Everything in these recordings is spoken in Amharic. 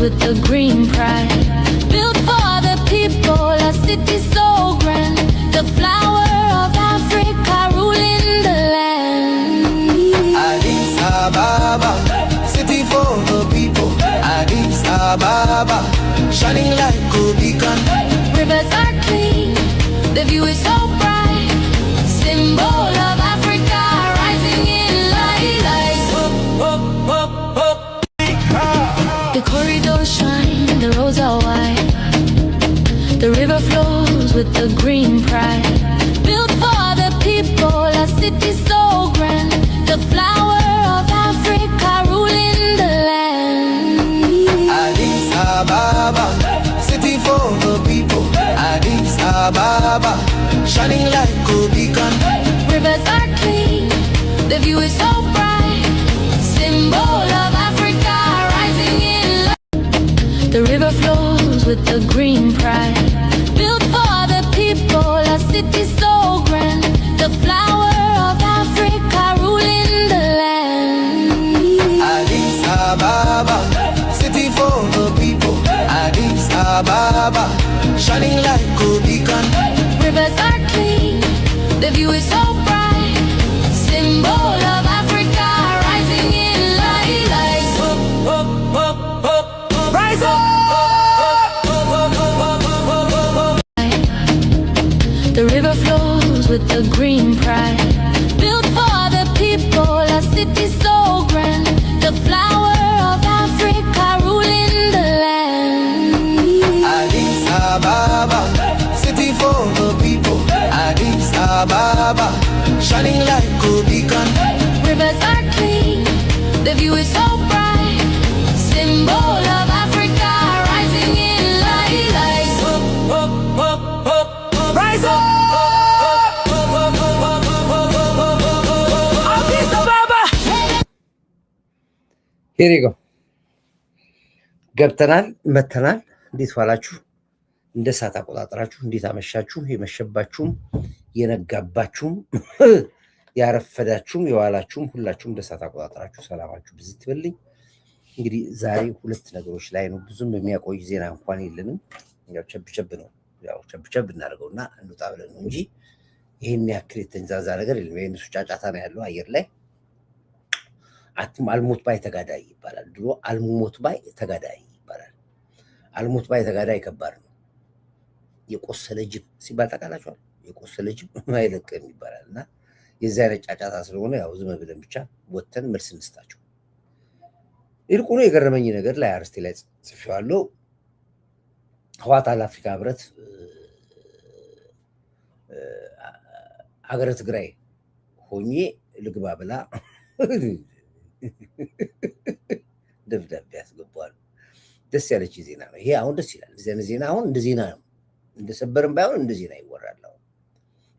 with the green pride. Built for the people, a city so grand. The flower of Africa ruling the land. Addis Ababa, city for the people. Addis Ababa, shining like a beacon. Rivers are clean, the view is so bright. Symbol of Africa rising in light. The corridors shine, the roads are wide. The river flows with the green pride. Built for the people, a city so grand. The flower of Africa ruling the land. Addis Ababa, city for the people. Addis Ababa, shining like a beacon. Rivers are clean, the view is so bright. Symbol of Africa rising in light. The river flows with the green pride. Built for the people, a city so grand. The flower of Africa ruling the land. Addis Ababa, city for the people. Addis Ababa, shining like a beacon. Rivers are clean, the view is so bright. Symbol of Africa rising in light. Rise up! The river flows with the green pride. Built for the people, a city so grand. The flower of Africa ruling the land. Addis Ababa, city for the people. Addis Ababa, shining like a beacon. Rivers are clean, the view is so bright. Symbol of Africa rising in light. Rise up! Addis Ababa! Here you go. ገብተናል መተናል። እንዴት ዋላችሁ? እንደ ሰዓት አቆጣጠራችሁ እንዴት አመሻችሁ? የመሸባችሁም የነጋባችሁም ያረፈዳችሁም የዋላችሁም ሁላችሁም እንደ ሰዓት አቆጣጠራችሁ ሰላማችሁ ብዝት ይበልኝ። እንግዲህ ዛሬ ሁለት ነገሮች ላይ ነው፣ ብዙም የሚያቆይ ዜና እንኳን የለንም። ያው ቸብቸብ ነው፣ ያው ቸብቸብ እናደርገውና እንውጣ ብለን ነው እንጂ ይሄን ያክል የተንዛዛ ነገር የለም። የእነሱ ጫጫታ ነው ያለው አየር ላይ። አልሞት ባይ ተጋዳይ ይባላል። ድሮ አልሞት ባይ ተጋዳይ ይባላል። አልሞት ባይ ተጋዳይ ከባድ ነው። የቆሰለ ጅብ ሲባል ታውቃላችኋል? የቆሰለ ጅብ አይለቅም ይባላል። እና የዚህ አይነት ጫጫታ ስለሆነ ያው ዝም ብለን ብቻ ወተን መልስ እንስጣቸው። ይልቁኑ የገረመኝ ነገር ላይ አርስቴ ላይ ጽፌዋለሁ። ህወሓት ለአፍሪካ ህብረት ሀገረ ትግራይ ሆኜ ልግባ ብላ ደብዳቤ ያስገባዋል። ደስ ያለች ዜና ነው ይሄ። አሁን ደስ ይላል። እዚህ ዜና አሁን እንደ ዜና ነው፣ እንደ ሰበርም ባይሆን እንደ ዜና ይወራል። አሁን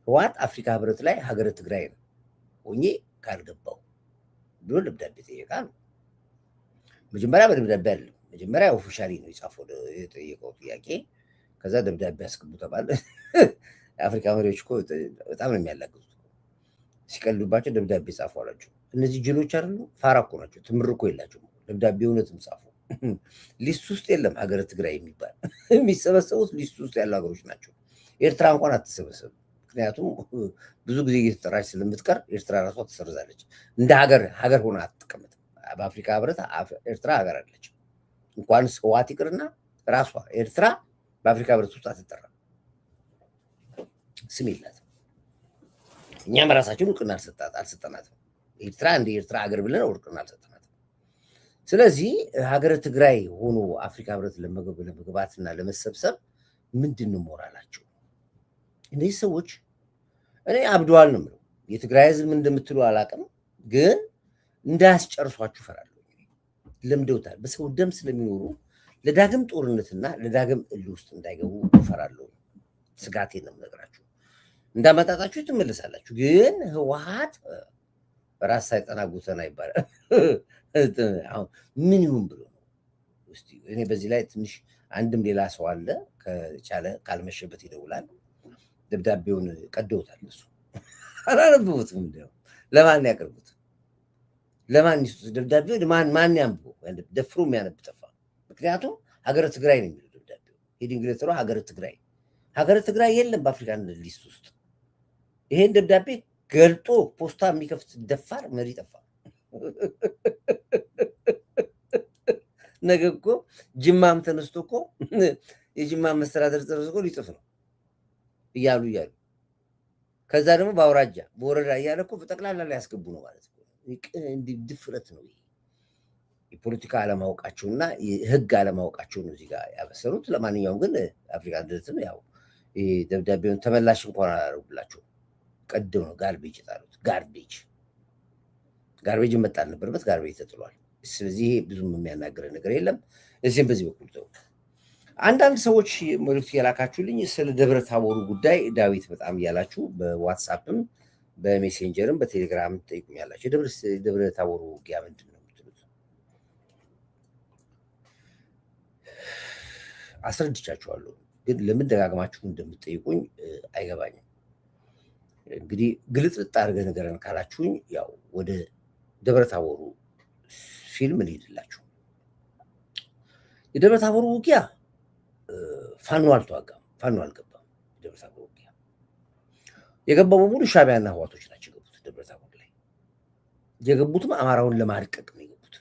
ህወሓት አፍሪካ ህብረት ላይ ሀገረ ትግራይ ነው ሆኜ ካልገባው ብሎ ደብዳቤ ጠየቃ ነው። መጀመሪያ በደብዳቤ አይደለም፣ መጀመሪያ ኦፊሻሊ ነው የጠየቀው ጥያቄ። ከዛ ደብዳቤ ያስገቡ ተባለ። የአፍሪካ መሪዎች እኮ በጣም ነው የሚያላግጡት። ሲቀልዱባቸው ደብዳቤ ጻፉ አላቸው። እነዚህ ጅሎች አይደሉ? ፋራ እኮ ናቸው። ትምር እኮ የላቸውም። ደብዳቤ እውነትም ጻፉ። ሊስት ውስጥ የለም ሀገረ ትግራይ የሚባል። የሚሰበሰቡት ሊስት ውስጥ ያሉ ሀገሮች ናቸው። ኤርትራ እንኳን አትሰበሰብም። ምክንያቱም ብዙ ጊዜ እየተጠራች ስለምትቀር ኤርትራ ራሷ ትሰርዛለች። እንደ ሀገር ሆና አትቀመጥም። በአፍሪካ ህብረት ኤርትራ ሀገር አለች። እንኳንስ ህወሓት ይቅርና ራሷ ኤርትራ በአፍሪካ ህብረት ውስጥ አትጠራም። ስም የላትም። እኛም ራሳችን እውቅና አልሰጠናትም። ኤርትራ እንደ ኤርትራ ሀገር ብለን እውቅና አልሰጠናትም። ስለዚህ ሀገረ ትግራይ ሆኖ አፍሪካ ህብረት ለመግባትና ለመሰብሰብ ምንድን ነው ሞራላቸው? እነዚህ ሰዎች እኔ አብደዋል ነው የምለው። የትግራይ ህዝብ እንደምትሉ አላውቅም፣ ግን እንዳያስጨርሷችሁ እፈራለሁ። ለምደውታል። በሰው ደም ስለሚኖሩ ለዳግም ጦርነትና ለዳግም እልህ ውስጥ እንዳይገቡ እፈራለሁ። ስጋቴን ነው የምነግራችሁ። እንዳመጣጣችሁ ትመለሳላችሁ። ግን ህወሓት በራስ ሳይጠና ጉተና ይባላል። አሁን ምን ይሁን ብሎ ነው እስቲ። እኔ በዚህ ላይ ትንሽ አንድም ሌላ ሰው አለ ከቻለ ካልመሸበት ይደውላል። ደብዳቤውን ቀደውታል እሱ አላነበቡትም። እንደው ለማን ያቀርቡት? ለማን ይስጡ? ደብዳቤው ማን ያንብቦ? ደፍሮ የሚያነብ ጠፋ። ምክንያቱም ሀገረ ትግራይ ነው የሚለው ደብዳቤው። ሄዲንግ ሌተሩ ሀገረ ትግራይ የለም በአፍሪካ አንድነት ሊስት ውስጥ። ይሄን ደብዳቤ ገልጦ ፖስታ የሚከፍት ደፋር መሪ ጠፋ። ነገ እኮ ጅማም ተነስቶ እኮ የጅማም መስተዳደር ተነስቶ ሊጽፍ ነው እያሉ ከዛ ደግሞ በአውራጃ በወረዳ እያለ እኮ በጠቅላላ ላይ ያስገቡ ነው ማለት ነው። ድፍረት ነው። የፖለቲካ አለማወቃቸውና የህግ አለማወቃቸው ነው እዚህ ጋር ያበሰሩት። ለማንኛውም ግን አፍሪካ አንድነትን ያው ደብዳቤውን ተመላሽ እንኳን አላደረጉላቸው። ቀደው ነው ጋርቤጅ ጣሉት። ጋርቤጅ መጣል ነበረበት፣ ጋርቤጅ ተጥሏል። ስለዚህ ብዙም የሚያናገረ ነገር የለም። እዚህም በዚህ በኩል ተው። አንዳንድ ሰዎች መልዕክት የላካችሁልኝ ስለ ደብረ ታቦሩ ጉዳይ ዳዊት በጣም እያላችሁ በዋትሳፕም በሜሴንጀርም በቴሌግራም ጠይቁኛላችሁ። የደብረ ታቦሩ ውጊያ ምንድን ነው የምትሉት? አስረድቻችኋለሁ፣ ግን ለምን ደጋግማችሁ እንደምትጠይቁኝ አይገባኝም። እንግዲህ ግልጽልጥ አድርገህ ንገረን ካላችሁኝ ያው ወደ ደብረ ታቦሩ ፊልም ልሂድላችሁ። የደብረ ታቦሩ ውጊያ ፋኖ አልተዋጋም፣ ፋኖ አልገባም። ደብረ ታቦር ውጊያ የገባው በሙሉ ሻዕቢያና ህዋቶች ናቸው የገቡት። ደብረ ታቦር ላይ የገቡትም አማራውን ለማድቀቅ ነው የገቡት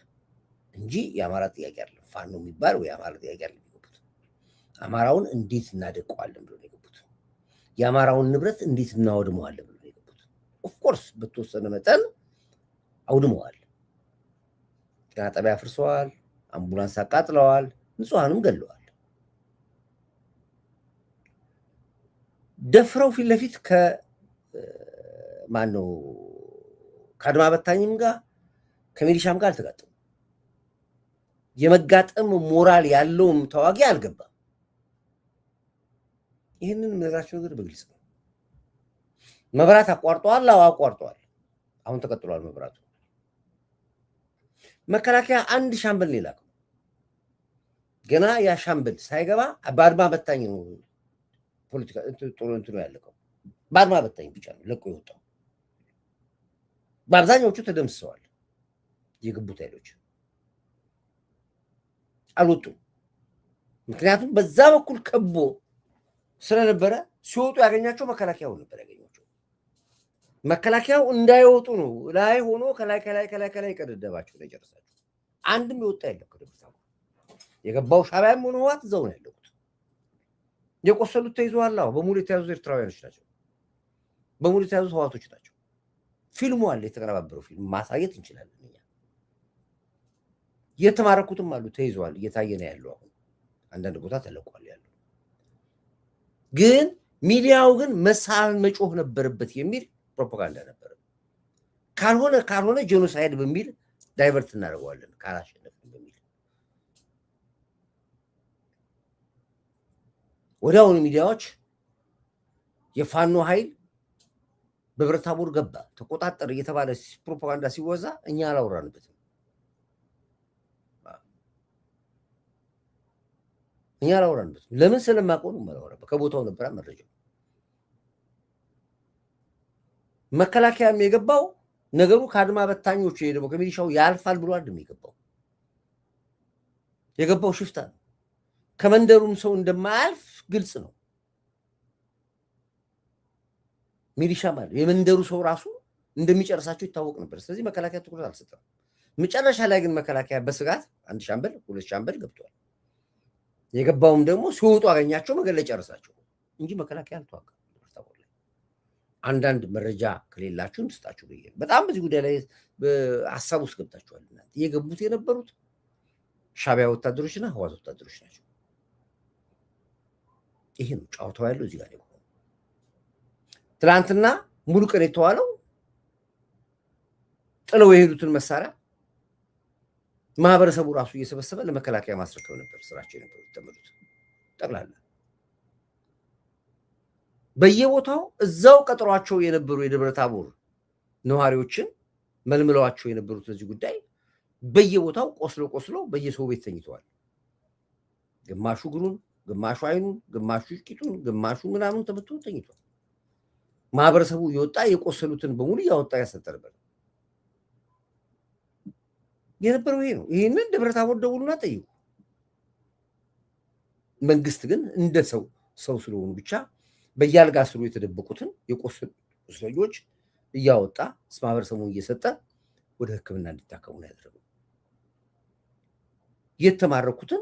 እንጂ የአማራ ጥያቄ አይደለም። ፋኖ የሚባል ወይ የአማራ ጥያቄ አይደለም የገቡት። አማራውን እንዴት እናደቀዋለን ብሎ ነው የገቡት። የአማራውን ንብረት እንዴት እናወድመዋለን ብሎ ነው የገቡት። ኦፍኮርስ በተወሰነ መጠን አውድመዋል። ጤና ጣቢያ አፍርሰዋል፣ አምቡላንስ አቃጥለዋል፣ ንጹሐንም ገለዋል። ደፍረው ፊት ለፊት ከማነው ከአድማ በታኝም ጋር ከሚሊሻም ጋር አልተጋጠሙ። የመጋጠም ሞራል ያለውም ተዋጊ አልገባም። ይህንን የምነግራቸው ነገር በግልጽ ነው። መብራት አቋርጠዋል። አዎ አቋርጠዋል። አሁን ተቀጥሏል መብራቱ። መከላከያ አንድ ሻምበል ነው የላከው። ገና ያ ሻምበል ሳይገባ በአድማ በታኝ ነው ፖለቲካ ጥሩ እንትኑ ያለቀው። በአድማ በታኝ ብቻ ነው ለቆ የወጣው። በአብዛኛዎቹ ተደምስሰዋል። የገቡት ኃይሎች አልወጡም። ምክንያቱም በዛ በኩል ከቦ ስለነበረ ሲወጡ ያገኛቸው መከላከያው ነበር ያገኛቸው። መከላከያው እንዳይወጡ ነው ላይ ሆኖ ከላይ ቀደደባቸው ነው የጨረሳቸው። አንድም የወጣ የለም ከደብረ ታቦር። የገባው ሻዕቢያም ሆነ ህወሓት እዛው ነው ያለቁት። የቆሰሉት ተይዘዋል። በሙሉ የተያዙት ኤርትራውያኖች ናቸው። በሙሉ የተያዙት ህወሓቶች ናቸው። ፊልሙ አለ፣ የተቀነባበረው ፊልም ማሳየት እንችላለን። እኛ የተማረኩትም አሉ፣ ተይዘዋል፣ እየታየ ነው ያለው። አሁን አንዳንድ ቦታ ተለቋል ያለው። ግን ሚዲያው ግን መሳል መጮህ ነበረበት የሚል ፕሮፓጋንዳ ነበር። ካልሆነ ጄኖሳይድ በሚል ዳይቨርት እናደርገዋለን ካላሸነፍን በሚል ወዲያውኑ ሚዲያዎች የፋኖ ኃይል በደብረ ታቦር ገባ ተቆጣጠር እየተባለ ፕሮፓጋንዳ ሲወዛ እኛ አላወራንበትም። ለምን ስለማውቀው ነው የማላወራበት። ከቦታው ነበር መረጃው። መከላከያም የገባው ነገሩ ከአድማ በታኞቹ ደግሞ ከሚሊሻው ያልፋል ብሎ አይደለም የገባው ሽፍታ ነው። ከመንደሩም ሰው እንደማያልፍ ግልጽ ነው። ሚሊሻ ማለት የመንደሩ ሰው ራሱ እንደሚጨርሳቸው ይታወቅ ነበር። ስለዚህ መከላከያ ትኩረት አልሰጠም። መጨረሻ ላይ ግን መከላከያ በስጋት አንድ ሻምበል 2 ሻምበል ገብቷል። የገባውም ደግሞ ሲወጡ አገኛቸው መገለ ጨርሳቸው እንጂ መከላከያ አልተዋጋም። አንዳንድ መረጃ ከሌላችሁ እንስጣችሁ ብዬ በጣም በዚህ ጉዳይ ላይ ሀሳብ ውስጥ ገብታችኋል። እናንተ የገቡት የነበሩት ሻዕቢያ ወታደሮችና ህወሓት ወታደሮች ናቸው። ይሄ ነው ጫውታው ያለው እዚህ ጋር ነው። ትላንትና ሙሉ ቀን የተዋለው ጥለው የሄዱትን መሳሪያ ማህበረሰቡ ራሱ እየሰበሰበ ለመከላከያ ማስረከብ ነበር ስራቸው ነበር ተመሩት። ጠቅላላ በየቦታው እዛው ቀጥሯቸው የነበሩ የደብረ ታቦር ነዋሪዎችን መልምለዋቸው የነበሩት ለዚህ ጉዳይ በየቦታው ቆስሎ በየሰው ቤት ተኝተዋል። ግማሹ እግሩን፣ ግማሹ አይኑን፣ ግማሹ ቂጡን፣ ግማሹ ምናምን ተመቶ ተኝቷል። ማህበረሰቡ እየወጣ የቆሰሉትን በሙሉ እያወጣ ያሰጠ ነበር የነበረው። ይሄ ነው። ይሄንን ደብረ ታቦር ደውሉና ጠይቁ። መንግስት ግን እንደ ሰው ስለሆኑ ብቻ በያልጋ ስሩ የተደበቁትን የቆሰሉ እስረኞች እያወጣ ማህበረሰቡን እየሰጠ ወደ ሕክምና እንዲታከሙ ነው ያደረገው። የተማረኩትን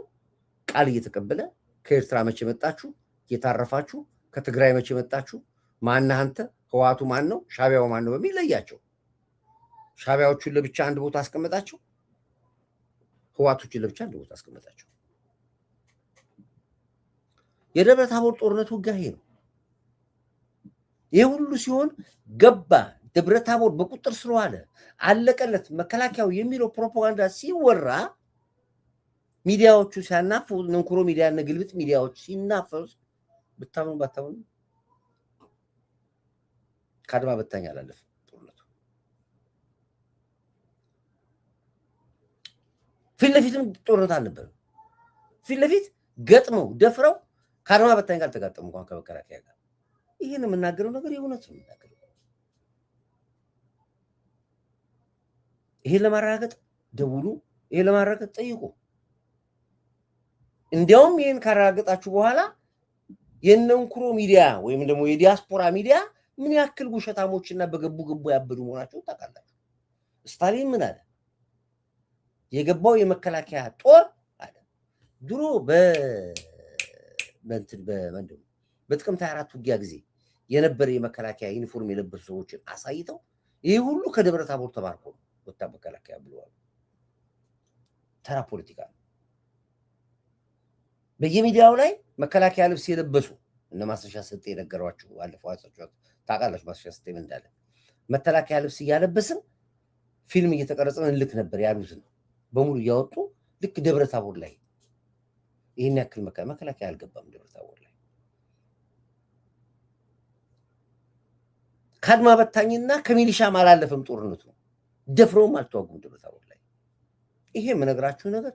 ቃል እየተቀበለ ከኤርትራ መቼ መጣችሁ፣ የታረፋችሁ፣ ከትግራይ መቼ መጣችሁ፣ ማነህ አንተ፣ ህዋቱ ማን ነው፣ ሻቢያው ማን ነው በሚል ለያቸው። ሻቢያዎቹን ለብቻ አንድ ቦታ አስቀመጣቸው፣ ህዋቶችን ለብቻ አንድ ቦታ አስቀመጣቸው። የደብረ ታቦር ጦርነት ውጊያ ይሄ ነው። ይሄ ሁሉ ሲሆን ገባ ደብረ ታቦር በቁጥር ስር ዋለ፣ አለቀለት መከላከያው የሚለው ፕሮፓጋንዳ ሲወራ ሚዲያዎቹ ሲያናፉ ንንኩሮ ሚዲያ እና ግልብጥ ሚዲያዎች ሲናፈሱ ብታምኑ ባታምኑ ካድማ በታኝ አላለፈም ጦርነቱ። ፊት ለፊትም ጦርነት አልነበረም። ፊት ለፊት ገጥመው ደፍረው ካድማ በታኝ ጋር ተጋጠሙ እንኳን ከመከላከያ ጋር። ይሄን የምናገረው ነገር የእውነት ነው የምናገረው። ይሄን ለማረጋገጥ ደውሉ፣ ይሄን ለማረጋገጥ ጠይቁ። እንዲያውም ይሄን ካረጋገጣችሁ በኋላ የነንኩሮ ሚዲያ ወይም ደግሞ የዲያስፖራ ሚዲያ ምን ያክል ውሸታሞችና በገቡ ያበዱ መሆናቸውን ታውቃላችሁ። ስታሊን ምን አለ? የገባው የመከላከያ ጦር አለ ድሮ በጥቅምት 24 ውጊያ ጊዜ የነበረ የመከላከያ ዩኒፎርም የለበሱ ሰዎችን አሳይተው ይሄ ሁሉ ከደብረ ታቦር ተማርኮ ነው ወጣ መከላከያ ብለዋል። ተራ ፖለቲካ ነው። በየሚዲያው ላይ መከላከያ ልብስ የለበሱ እነ ማስረሻ ሰጤ የነገሯችሁ ባለፈው አጽፏት ታውቃላችሁ። ማስረሻ ሰጤ ምን እንዳለ መከላከያ ልብስ እያለበስን ፊልም እየተቀረጸን እንልክ ነበር ያሉትን በሙሉ እያወጡ ልክ ደብረ ታቦር ላይ ይሄን ያክል መከላከያ አልገባም። ደብረ ታቦር ላይ ካድማ በታኝና ከሚሊሻም አላለፈም ጦርነቱ። ደፍረውም አልተዋጉም ደብረ ታቦር ላይ። ይሄ የምነግራችሁ ነገር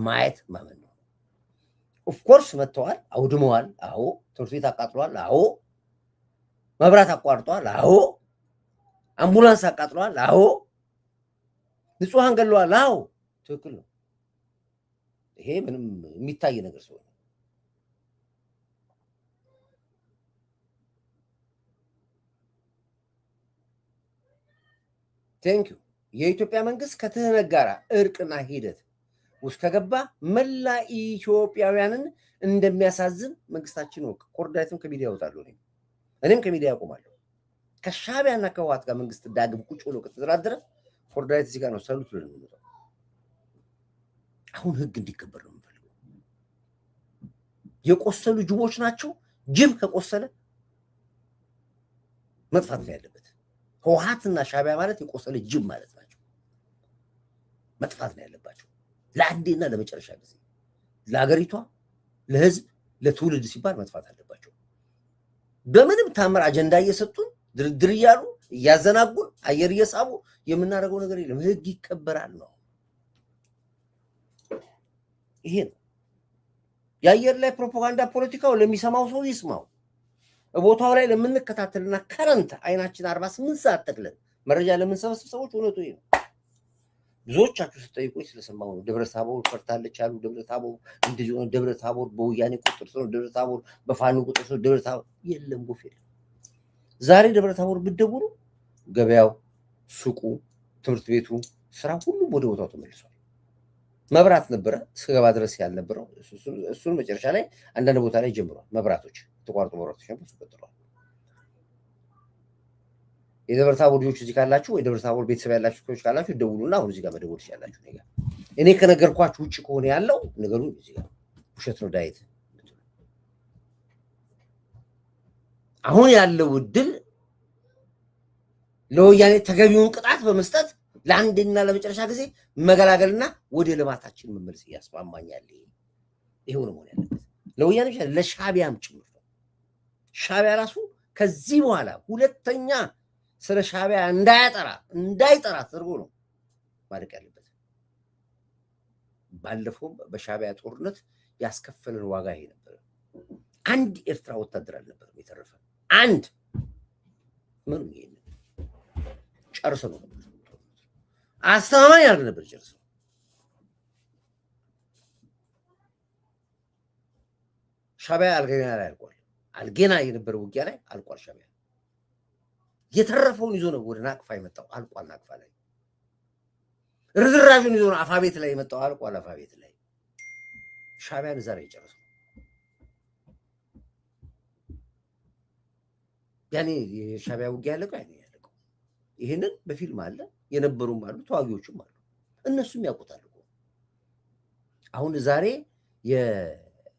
ማየት ማመን ነው። ኦፍኮርስ መጥተዋል፣ አውድመዋል። አዎ ትምህርት ቤት አቃጥለዋል። አዎ መብራት አቋርጠዋል። አዎ አምቡላንስ አቃጥለዋል። አዎ ንጹሃን ገለዋል። አዎ ትክክል ነው። ይሄ ምንም የሚታይ ነገር ስለሆነ ቴንኪዩ። የኢትዮጵያ መንግስት ከትህነግ ጋር እርቅና ሂደት ውስጥ ከገባ መላ ኢትዮጵያውያንን እንደሚያሳዝን መንግስታችን ወቅ ኮርዳይትም ከሚዲያ ያወጣሉ። እኔም ከሚዲያ ያቆማለሁ። ከሻቢያና ከህወሓት ጋር መንግስት ዳግም ቁጭ ብሎ ከተደራደረ ኮርዳይት እዚህ ጋር ነው ሰሉት ብለን የምንመጣው። አሁን ህግ እንዲከበር ነው የምንፈልገው። የቆሰሉ ጅቦች ናቸው። ጅብ ከቆሰለ መጥፋት ነው ያለበት። ህወሓትና ሻቢያ ማለት የቆሰለ ጅብ ማለት ናቸው። መጥፋት ነው ያለባቸው ለአንዴና ለመጨረሻ ጊዜ። ለሀገሪቷ፣ ለህዝብ፣ ለትውልድ ሲባል መጥፋት አለባቸው። በምንም ታምር አጀንዳ እየሰጡን ድርድር እያሉ እያዘናጉን አየር እየሳቡ የምናደርገው ነገር የለም። ህግ ይከበራል ነው። ይሄ ነው የአየር ላይ ፕሮፓጋንዳ ፖለቲካው ለሚሰማው ሰው ይስማው። ቦታው ላይ ለምንከታተልና ከረንት አይናችን 48 ሰዓት ተክለን መረጃ ለምንሰበስብ ሰዎች እውነቱ ይሄ ነው። ብዙዎቻችሁ ስትጠይቁኝ ስለሰማሁ ነው። ደብረ ታቦር ፈርታለች አሉ። ደብረ ታቦር እንደዚህ ነው። ደብረ ታቦር በወያኔ ቁጥር ስር ነው። ደብረ ታቦር በፋኖ ቁጥር ስር። ደብረ ታቦር የለም ጎፍ የለም። ዛሬ ደብረ ታቦር ብትደውሉ ገበያው፣ ሱቁ፣ ትምህርት ቤቱ፣ ስራ ሁሉም ወደ ቦታው ተመልሷል። መብራት ነበረ እስከገባ ድረስ ያልነበረው እሱን መጨረሻ ላይ አንዳንድ ቦታ ላይ ጀምሯል። መብራቶች ተቋርጦ መብራቶች ነበር ተቀጥሏል። የደብረ ታቦር ልጆች እዚህ ካላችሁ ወይ ደብረ ታቦር ቤተሰብ ያላችሁ ሰዎች ካላችሁ ደውሉና አሁን እዚህ ጋር መደወል ትችላላችሁ። እኔ ከነገርኳችሁ ውጭ ከሆነ ያለው ነገሩ እዚህ ጋር ውሸት ነው። ዳዊት አሁን ያለው እድል ለወያኔ ተገቢውን ቅጣት በመስጠት ለአንድና ለመጨረሻ ጊዜ መገላገልና ወደ ልማታችን መመለስ ያስማማኛል። ይሄው ነው ያለበት። ለወያኔ ብቻ ለሻቢያም ጭምር ነው። ሻቢያ ራሱ ከዚህ በኋላ ሁለተኛ ስለ ሻቢያ እንዳይጠራ ተደርጎ ነው ማለቅ ያለበት። ባለፈው በሻቢያ ጦርነት ያስከፈለን ዋጋ ይሄ ነበር። አንድ ኤርትራ ወታደር አልነበረም የተረፈ። አንድ ምን ይሄን ጨርሶ ነው አስተማማኝ አድርገን ነበር ጨርሶ። ሻቢያ አልገና ላይ አልቋል። አልገና የነበረ ውጊያ ላይ አልቋል። ሻቢያ የተረፈውን ይዞ ነው ወደ ናቅፋ የመጣው። አልቋል። ናቅፋ ላይ ርዝራዡን ይዞ ነው አፋቤት ላይ የመጣው። አልቋል። አፋቤት ላይ ሻቢያን እዛ ላይ የጨረሰው። ያኔ የሻቢያ ውጊያ ያለቀው ያለቀው። ይሄንን በፊልም አለ፣ የነበሩም አሉ፣ ተዋጊዎችም አሉ። እነሱም ያውቁታል። አሁን ዛሬ የኤርትራን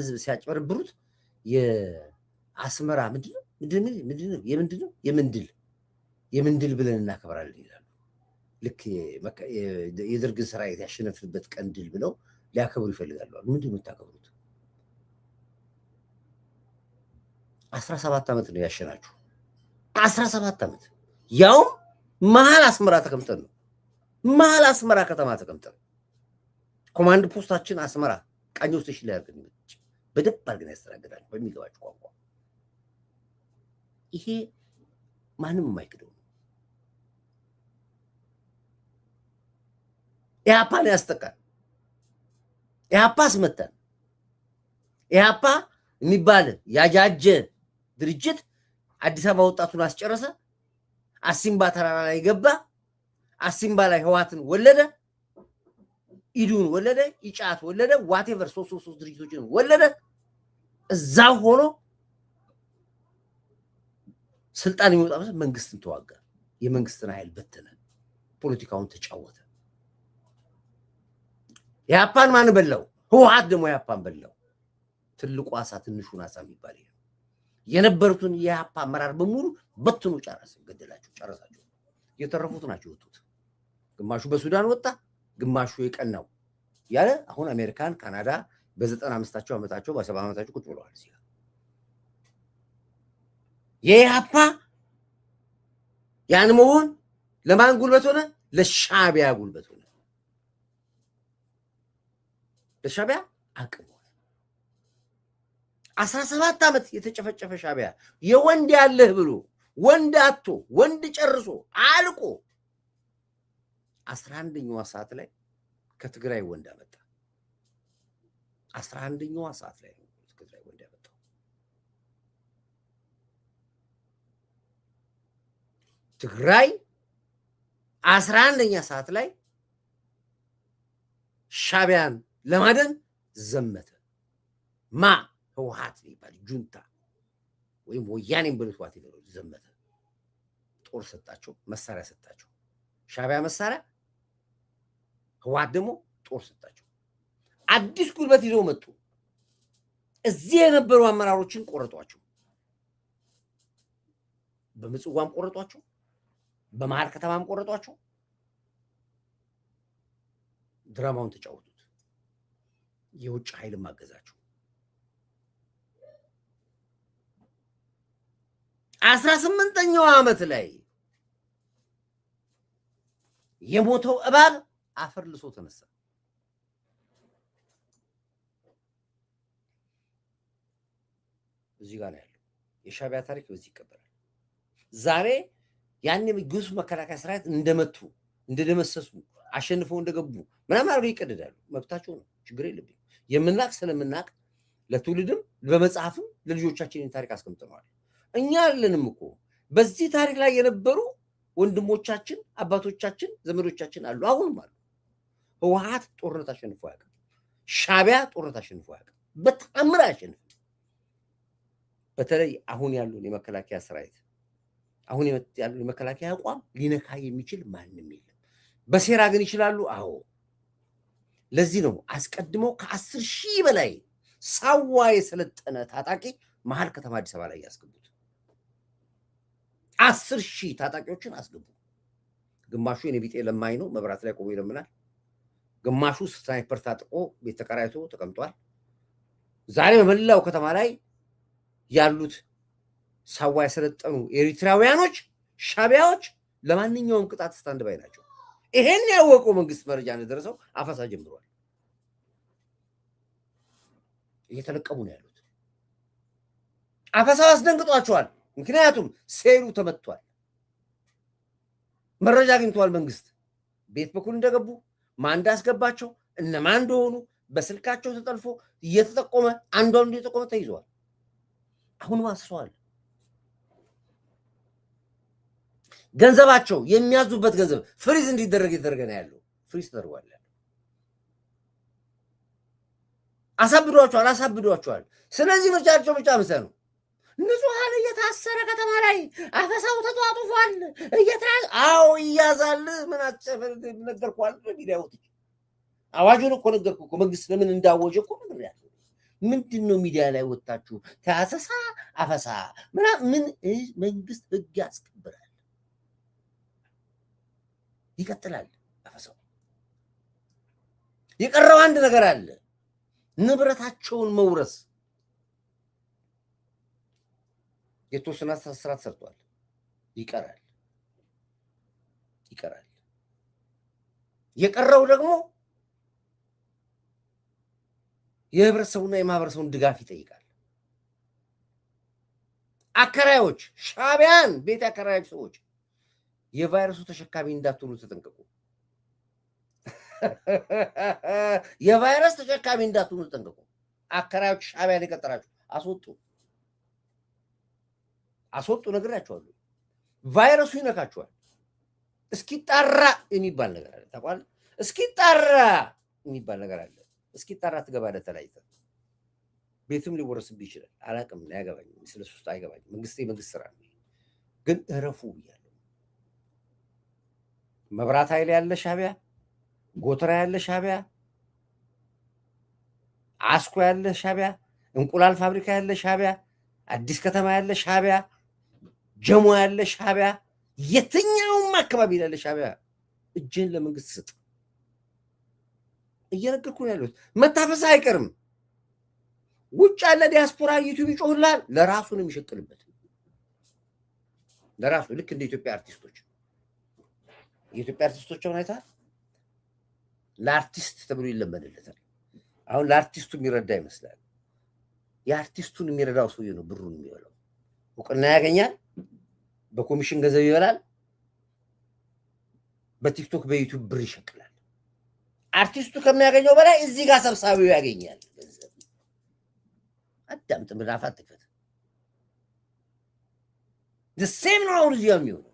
ህዝብ ሲያጭበረብሩት የአስመራ ምንድነው የምንድል ብለን እናከብራለን ይላሉ። ልክ የደርግን ሰራዊት ያሸነፍንበት ቀን ድል ብለው ሊያከብሩ ይፈልጋሉ። ምንድን ነው የምታከብሩት? 17 ዓመት ነው ያሸናችሁ። 17 ዓመት ያውም መሀል አስመራ ተቀምጠን ነው። መሀል አስመራ ከተማ ተቀምጠን ኮማንድ ፖስታችን አስመራ ቃኘው ስቴሽን ላይ አድርገን በደንብ አድርገን ያስተናግዳል በሚገባችሁ ቋንቋ። ይሄ ማንም የማይክደው ነው። ኢህአፓን ያስጠቃል። ኢህአፓ አስመታን። ኢህአፓ የሚባል ያጃጀ ድርጅት አዲስ አበባ ወጣቱን አስጨረሰ። አሲምባ ተራራ ላይ ገባ። አሲምባ ላይ ህዋትን ወለደ፣ ኢዱን ወለደ፣ ኢጫት ወለደ፣ ዋቴቨር 3 ድርጅቶችን ወለደ። እዛው ሆኖ ስልጣን የሚወጣበት መንግስትን ተዋጋ። የመንግስትን ኃይል በተነ፣ ፖለቲካውን ተጫወተ። ኢህአፓን ማን በላው? ህወሓት ደግሞ ኢህአፓን በላው። ትልቁ አሳ ትንሹን አሳ የሚባል ይሄ የነበሩትን የኢህአፓ አመራር በሙሉ በትኑ ጨረሰ፣ ገደላቸው፣ ጨረሳቸው። የተረፉት ናቸው ወጡት። ግማሹ በሱዳን ወጣ፣ ግማሹ የቀናው ያለ አሁን አሜሪካን፣ ካናዳ በ95 ዓመታቸው በ70 ዓመታቸው ቁጭ ብለዋል። ሲያ የኢህአፓ ያን መሆን ለማን ጉልበት ሆነ? ለሻቢያ ጉልበት ሆነ። ለሻቢያ አቅም ሆነ። 17 ዓመት የተጨፈጨፈ ሻቢያ የወንድ ያለህ ብሎ ወንድ አቶ ወንድ ጨርሶ አልቆ 11ኛዋ ሰዓት ላይ ከትግራይ ወንድ አመጣ። 11ኛዋ ሰዓት ላይ ከትግራይ ወንድ ያመጣው። ትግራይ 11ኛ ሰዓት ላይ ሻቢያን ለማደን ዘመተ። ማ ህወሓት ይባል ጁንታ ወይም ወያኔን ብሉት ዋት ይበሉ ዘመተ። ጦር ሰጣቸው፣ መሳሪያ ሰጣቸው። ሻቢያ መሳሪያ፣ ህወሓት ደግሞ ጦር ሰጣቸው። አዲስ ጉልበት ይዘው መጡ። እዚህ የነበሩ አመራሮችን ቆረጧቸው። በምጽዋም ቆረጧቸው፣ በመሃል ከተማም ቆረጧቸው። ድራማውን ተጫወቱት። የውጭ ኃይል ማገዛቸው 18ኛው ዓመት ላይ የሞተው እባብ አፈር ልሶ ተነሳ። እዚህ ጋር ነው ያለው የሻቢያ ታሪክ። በዚህ ይቀበላል። ዛሬ ያን ግዙፍ መከላከያ ሰራዊት እንደመቱ እንደደመሰሱ አሸንፈው እንደገቡ ምናምን አድርገው ይቀደዳሉ። መብታቸው ነው፣ ችግር የለብኝ። የምናቅ ስለምናቅ ለትውልድም በመጽሐፍም ለልጆቻችን ታሪክ አስቀምጠናል። እኛ አለንም እኮ በዚህ ታሪክ ላይ የነበሩ ወንድሞቻችን፣ አባቶቻችን፣ ዘመዶቻችን አሉ፣ አሁንም አሉ። ህወሓት ጦርነት አሸንፎ ያውቃል። ሻቢያ ጦርነት አሸንፎ ያውቃል። በተአምር አሸንፎ በተለይ አሁን ያሉን የመከላከያ ሰራዊት አሁን ያሉን የመከላከያ አቋም ሊነካ የሚችል ማንም የለም። በሴራ ግን ይችላሉ። አዎ ለዚህ ነው አስቀድመው ከ10,000 በላይ ሳዋ የሰለጠነ ታጣቂ መሀል ከተማ አዲስ አበባ ላይ ያስገቡት። 10,000 ታጣቂዎችን አስገቡ። ግማሹ የኔቢጤ ለማኝ ነው፣ መብራት ላይ ቆሞ ይለምናል። ግማሹ ስናይፐር ታጥቆ ቤት ተከራይቶ ተቀምጧል። ዛሬ በመላው ከተማ ላይ ያሉት ሳዋ የሰለጠኑ ኤሪትራውያኖች፣ ሻቢያዎች ለማንኛውም ቅጣት ስታንድ ባይ ናቸው። ይሄን ያወቀው መንግስት መረጃ እንደደረሰው አፈሳ ጀምሯል። እየተለቀሙ ነው ያሉት። አፈሳው አስደንግጧቸዋል። ምክንያቱም ሴሉ ተመቷል። መረጃ አግኝቷል መንግስት። ቤት በኩል እንደገቡ ማን እንዳስገባቸው፣ እነማን እንደሆኑ፣ በስልካቸው ተጠልፎ እየተጠቆመ አንዷን እየተጠቆመ ተይዘዋል። አሁን ማስሰዋል። ገንዘባቸው የሚያዙበት ገንዘብ ፍሪዝ እንዲደረግ የተደረገ ነው ያለው። ፍሪዝ ተደርጓል። አሳብዷቸዋል። ስለዚህ ምርጫቸው ብቻ ምሰ ነው። ንጹሐን እየታሰረ ከተማ ላይ አፈሳው ተጧጡፏል። አዎ ይያዛል። ምን አጨፈር ነገርኳል። ሚዲያ ወጥቼ አዋጁን እኮ ነገርኩ እኮ መንግስት ለምን እንዳወጀ እኮ ነገር ያለው ምንድን ነው? ሚዲያ ላይ ወጣችሁ ታሰሳ አፈሳ ምን መንግስት ህግ ያስከብራል። ይቀጥላል አፈሳው። የቀረው አንድ ነገር አለ፣ ንብረታቸውን መውረስ። የተወሰነ ስራት ሰርቷል። ይቀራል። የቀረው ደግሞ የህብረተሰቡና የማህበረሰቡን ድጋፍ ይጠይቃል። አከራዮች፣ ሻዕቢያን ቤት ያከራያችሁ ሰዎች የቫይረሱ ተሸካሚ እንዳትሆኑ ተጠንቀቁ። የቫይረስ ተሸካሚ እንዳትሆኑ ተጠንቀቁ። አከራዮች፣ ሻዕቢያን የቀጠራችሁ አስወጡ ነግራችኋለሁ። ቫይረሱ ይነካችኋል። እስኪጣራ የሚባል ነገር አለ። ታውቃለህ? እስኪጣራ የሚባል ነገር አለ። እስኪጣራ ትገባለህ። ተለያይተህ ቤትም ሊወረስብህ ይችላል። አላውቅም፣ አያገባኝም። ስለሱ ውስጥ አይገባኝም። የመንግስት ስራ ነው። ግን እረፉ ብያለሁ። መብራት ኃይል ያለ ሻዕቢያ፣ ጎተራ ያለ ሻዕቢያ፣ አስኮ ያለ ሻዕቢያ፣ እንቁላል ፋብሪካ ያለ ሻዕቢያ፣ አዲስ ከተማ ያለ ሻዕቢያ፣ ጀሞ ያለ ሻዕቢያ፣ የትኛውም አካባቢ ያለ ሻዕቢያ እጅን ለመንግስት ስጥ። እየነገርኩ ነው ያሉት። መታፈስ አይቀርም። ውጭ ያለ ዲያስፖራ ዩቲዩብ ይጮህላል። ለራሱ ነው የሚሸቅልበት። ለራሱ ልክ እንደ ኢትዮጵያ አርቲስቶች የኢትዮጵያ አርቲስቶች አይታ ለአርቲስት ተብሎ ይለመድለታል። አሁን ለአርቲስቱ የሚረዳ ይመስላል። የአርቲስቱን የሚረዳው ሰውዬ ነው ብሩን የሚበላው። እውቅና ያገኛል፣ በኮሚሽን ገንዘብ ይበላል፣ በቲክቶክ በዩቲዩብ ብር ይሸቅላል። አርቲስቱ ከሚያገኘው በላይ እዚህ ጋር ሰብሳቢው ያገኛል ገንዘብ። አዳምጥ፣ ምራፋት ትክፈት። ሴም ነው አሁን እዚህ የሚሆነው።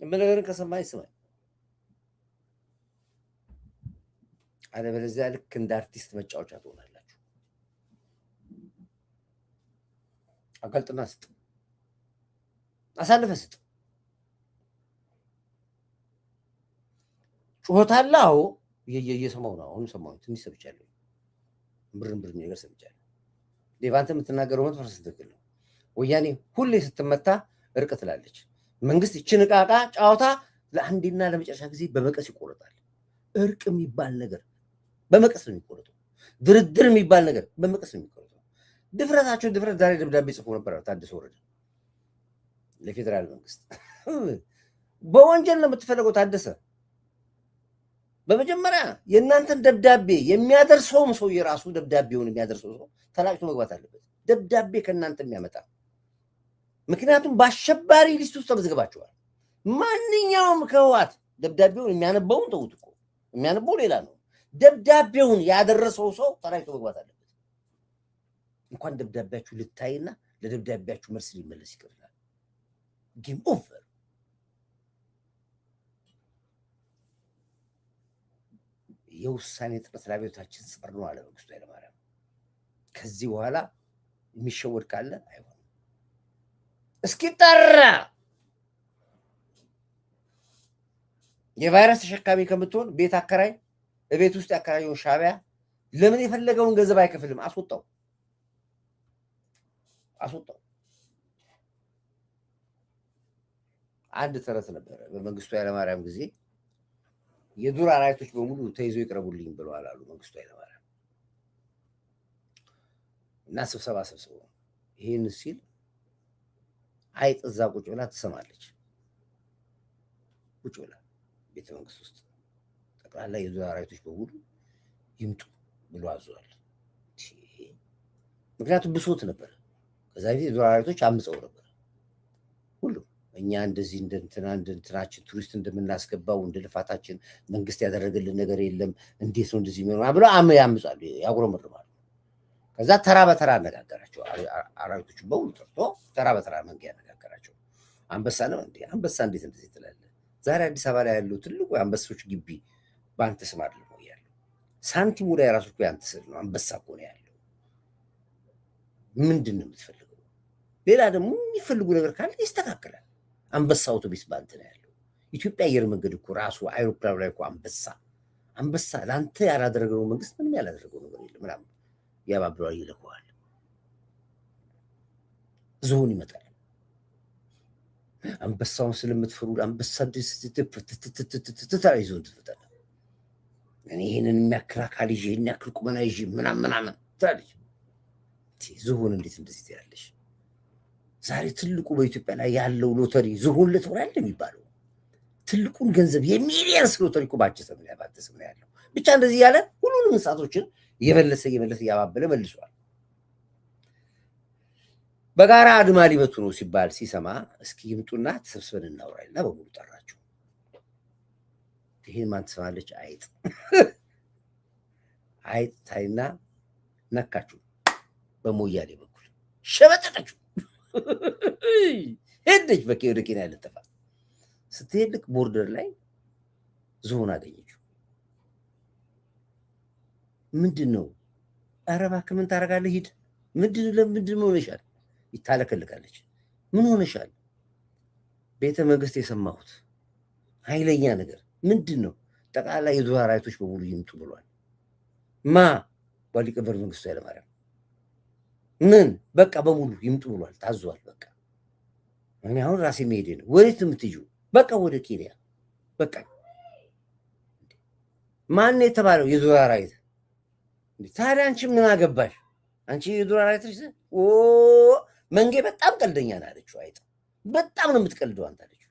የምነገርን ከሰማኝ ስማኝ። አለበለዚያ ልክ እንደ አርቲስት መጫወቻ ትሆናላችሁ። አጋልጥና ስጥ፣ አሳልፈ ስጥ። ጩኸታለ። አዎ እየሰማሁ ነው። አሁን ሰማሁ። ትንሽ ሰምቻለሁ። ብርን ነገር ሰምቻለሁ። ሌቫንተ የምትናገረው 100% ትክክል ነው። ወያኔ ሁሌ ስትመታ እርቅ ትላለች። መንግስት ይችን ዕቃ ጫወታ ለአንዴና ለመጨረሻ ጊዜ በመቀስ ይቆረጣል። እርቅ የሚባል ነገር በመቀስ ነው የሚቆረጠው። ድርድር የሚባል ነገር በመቀስ ነው የሚቆረጠው። ድፍረት ዛሬ ደብዳቤ ጽፎ ነበር ታደሰ ወረደ ለፌዴራል መንግስት። በወንጀል ነው የምትፈለገው ታደሰ። በመጀመሪያ የእናንተን ደብዳቤ የሚያደርሰውም ሰው የራሱ ደብዳቤውን የሚያደርሰው ሰው ተላጭቶ መግባት አለበት። ደብዳቤ ከእናንተ የሚያመጣ ምክንያቱም በአሸባሪ ሊስት ውስጥ ተመዝግባችኋል። ማንኛውም ከህወሓት ደብዳቤውን የሚያነበውን ተውት እኮ የሚያነበው ሌላ ነው። ደብዳቤውን ያደረሰው ሰው ተላጭቶ መግባት አለበት። እንኳን ደብዳቤያችሁ ልታይና ለደብዳቤያችሁ መልስ ሊመለስ ይቀርላል። ጌም ኦቨር። የውሳኔ ጥረት ለአብዮታችን ጸር ነው አለ መንግስቱ ኃይለማርያም። ከዚህ በኋላ የሚሸወድ ካለ አይሆንም። እስኪጣራ የቫይረስ ተሸካሚ ከምትሆን ቤት አከራይ፣ ቤት ውስጥ ያከራየውን ሻዕቢያ ለምን የፈለገውን ገንዘብ አይከፍልም? አስወጣው። አንድ ተረት ነበረ በመንግስቱ ኃይለማርያም ጊዜ። የዱር አራዊቶች በሙሉ ተይዘው ይቅረቡልኝ ብለዋል አሉ መንግስቱ ኃይለማርያም። እና ስብሰባ ሰብስበው ይህን ሲል አይጥ እዛ ቁጭ ብላ ትሰማለች። ቁጭ ብላ ቤተ መንግስት ውስጥ ጠቅላላ የዱር አራዊቶች በሙሉ ይምጡ ብሎ አዟል። ምክንያቱም ብሶት ነበር። ከዛ በፊት የዱር አራዊቶች አምፀው ነበር ሁሉም እኛ እንደዚህ እንደንትናችን ቱሪስት እንደምናስገባው እንደ ልፋታችን መንግስት ያደረገልን ነገር የለም፣ እንዴት ነው እንደዚህ የሚሆነው ብለው ያምጻሉ፣ ያጉረመርማሉ። ከዛ ተራ በተራ አነጋገራቸው። አራዊቶቹ በሙሉ ጠርቶ ተራ በተራ መንገ ያነጋገራቸው። አንበሳ ነው እንዴ? አንበሳ እንዴት እንደዚህ ትላለህ? ዛሬ አዲስ አበባ ላይ ያለው ትልቁ የአንበሶች ግቢ በአንተ ስም አይደለም ያለው። ሳንቲሙ ላይ ራሱ እኮ ያንተ ስም ነው። አንበሳ እኮ ነው ያለው። ምንድን ነው የምትፈልገው? ሌላ ደግሞ የሚፈልጉ ነገር ካለ ይስተካከላል። አንበሳ አውቶቢስ በአንተ ነው ያለው። ኢትዮጵያ አየር መንገድ እኮ ራሱ አይሮፕላን ላይ እኮ አንበሳ ለአንተ ያላደረገው መንግስት ምንም ያላደረገው ነገር የለም ምናምን ያባብለዋል፣ ይልከዋል። ዝሆን ይመጣል። አንበሳውን ስለምትፈሩ አንበሳ ይዞ ትፈጣል። እኔ ይህንን የሚያክል አካል ይዤ ይህን ያክል ቁመና ይዤ ምናምን ትላለች። ዝሆን እንዴት እንደዚህ ትላለች? ዛሬ ትልቁ በኢትዮጵያ ላይ ያለው ሎተሪ ዝሆን ልትሆናል የሚባለው ትልቁን ገንዘብ የሚሊየንስ ሎተሪ እኮ ባንተ ስም ነው ያለው። ብቻ እንደዚህ ያለ ሁሉንም እንስሳቶችን እየመለሰ እያባበለ መልሷል። በጋራ አድማ ሊመቱ ነው ሲባል ሲሰማ እስኪ ይምጡና ተሰብስበን እናውራልና በሙሉ ጠራቸው። ይሄን ማን ትሰማለች? አይጥ ታይና ነካችሁ፣ በሞያሌ በኩል ሸበጠጠችው። ሄደች ወደ ኬንያ ልትጠፋ ስትሄድ ልክ ቦርደር ላይ ዝሆን አገኘችው። ምንድን ነው? ኧረ እባክህ ምን ታደርጋለህ? ሂድ። ምንድን ሆነሻል? ይታለከልካለች። ምን ሆነሻል? ቤተ መንግስት የሰማሁት ኃይለኛ ነገር ምንድን ነው? ጠቅላላ የዱር አራዊቶች በሙሉ ይምጡ ብሏል። ማ ሊቀመንበር መንግስቱ ኃይለማርያም ምን በቃ በሙሉ ይምጡ ብሏል፣ ታዟል። በቃ እኔ አሁን ራሴ መሄዴ ነው። ወዴት የምትይው? በቃ ወደ ኬንያ። በቃ ማን የተባለው የዱር አራዊት? ታዲያ አንቺ ምን አገባሽ? አንቺ የዱር አራዊት መንጌ በጣም ቀልደኛ ነው አለችው። አይጥ በጣም ነው የምትቀልደው አንተ አለችው።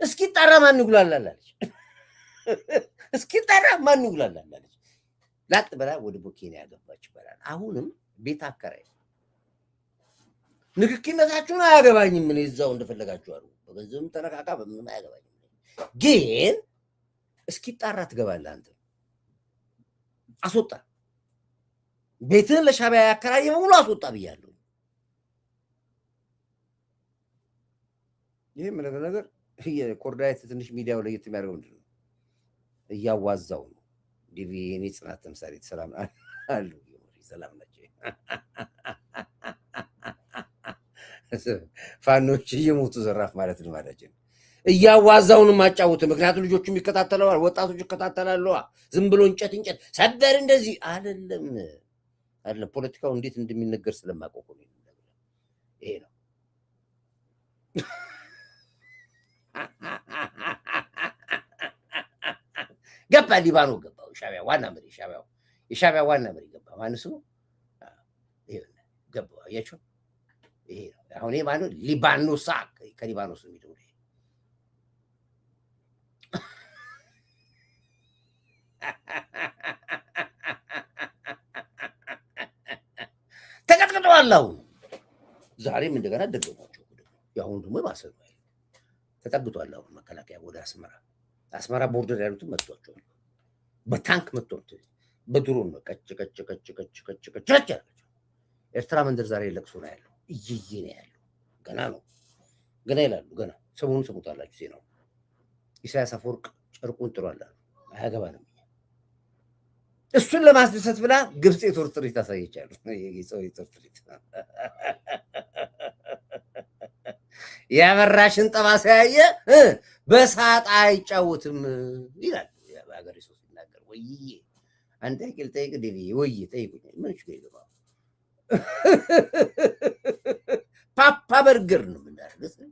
እስኪጣራ ማን ይጉላላል አለች። እስኪጣራ ማን ይጉላላል አለች። ላጥ በላ ወደ ኬንያ ገባች ይባላል። አሁንም ቤት አከራይ ንክኪነታችሁን አያገባኝም፣ ምን እዛው እንደፈለጋችሁ አሉ። በገንዘብም ተነካካ በምንም አያገባኝም፣ ግን እስኪጣራ ትገባለህ አንተ። አስወጣ፣ ቤትህን ለሻዕቢያ ያከራየ በሙሉ አስወጣ ብያለሁ። ይህም ነገር ኮርዳይት ትንሽ ሚዲያው ለየት የሚያደርገው ምንድን ነው? እያዋዛው ነው። ዲቪ የኔ ጽናት ተምሳሌ ሰላም አሉ፣ ሰላም ናቸው። ፋኖች እየሞቱ ዘራፍ ማለት ነው ማለት ነው። እያዋዛውንም አጫውት። ምክንያቱም ልጆቹም ይከታተለዋል፣ ወጣቶች ይከታተላሉ። ዝም ብሎ እንጨት ሰበር እንደዚህ አይደለም። ፖለቲካው እንዴት እንደሚነገር ስለማቆቁ ነው። ይሄ ነው ገባ። ሊባኖ ገባው ሻዕቢያ ዋና መሪ የሻዕቢያ ዋና መሪ ገባ። ማን ስሙ? ይሄ ገባ። አያችሁ? ይሄ አሁን ይሄ ማነው? ሊባኖስ ከሊባኖስ ነው የሚደውል። ተቀጥቅጠዋል። አሁን ዛሬም እንደገና ደገሟቸው። የአሁኑ ደግሞ ማሰብ ተጠግቷል። አሁን መከላከያ ወደ አስመራ ቦርደር ያሉትን መጥቷቸዋል። በታንክ መጥቷል። በድሮን ነው ቀጭ ያላቸው። ኤርትራ መንደር ዛሬ ለቅሶ ነው ያለው፣ እየየ ነው ያለው። ገና ነው ገና ይላሉ። ገና ሰሞኑን ሰሙታላችሁ ዜናው። ኢሳያስ አፈወርቅ ጨርቁን ጥሏል አሉ። አያገባንም። እሱን ለማስደሰት ብላ ግብፅ የጦር ትርኢት ታሳየቻሉ። የጦር ትርኢት ያበራሽን ጠባሳ ያየ በሳጣ አይጫወትም ይላል በሀገሬ ሰው ሲናገር። ወይዬ አንተ ቂል ጠይቅ ዴቪ ወይ ጠይቁኝ። ምን ችግር የለም። ፓፓ በርገር ነው የምናደርገው።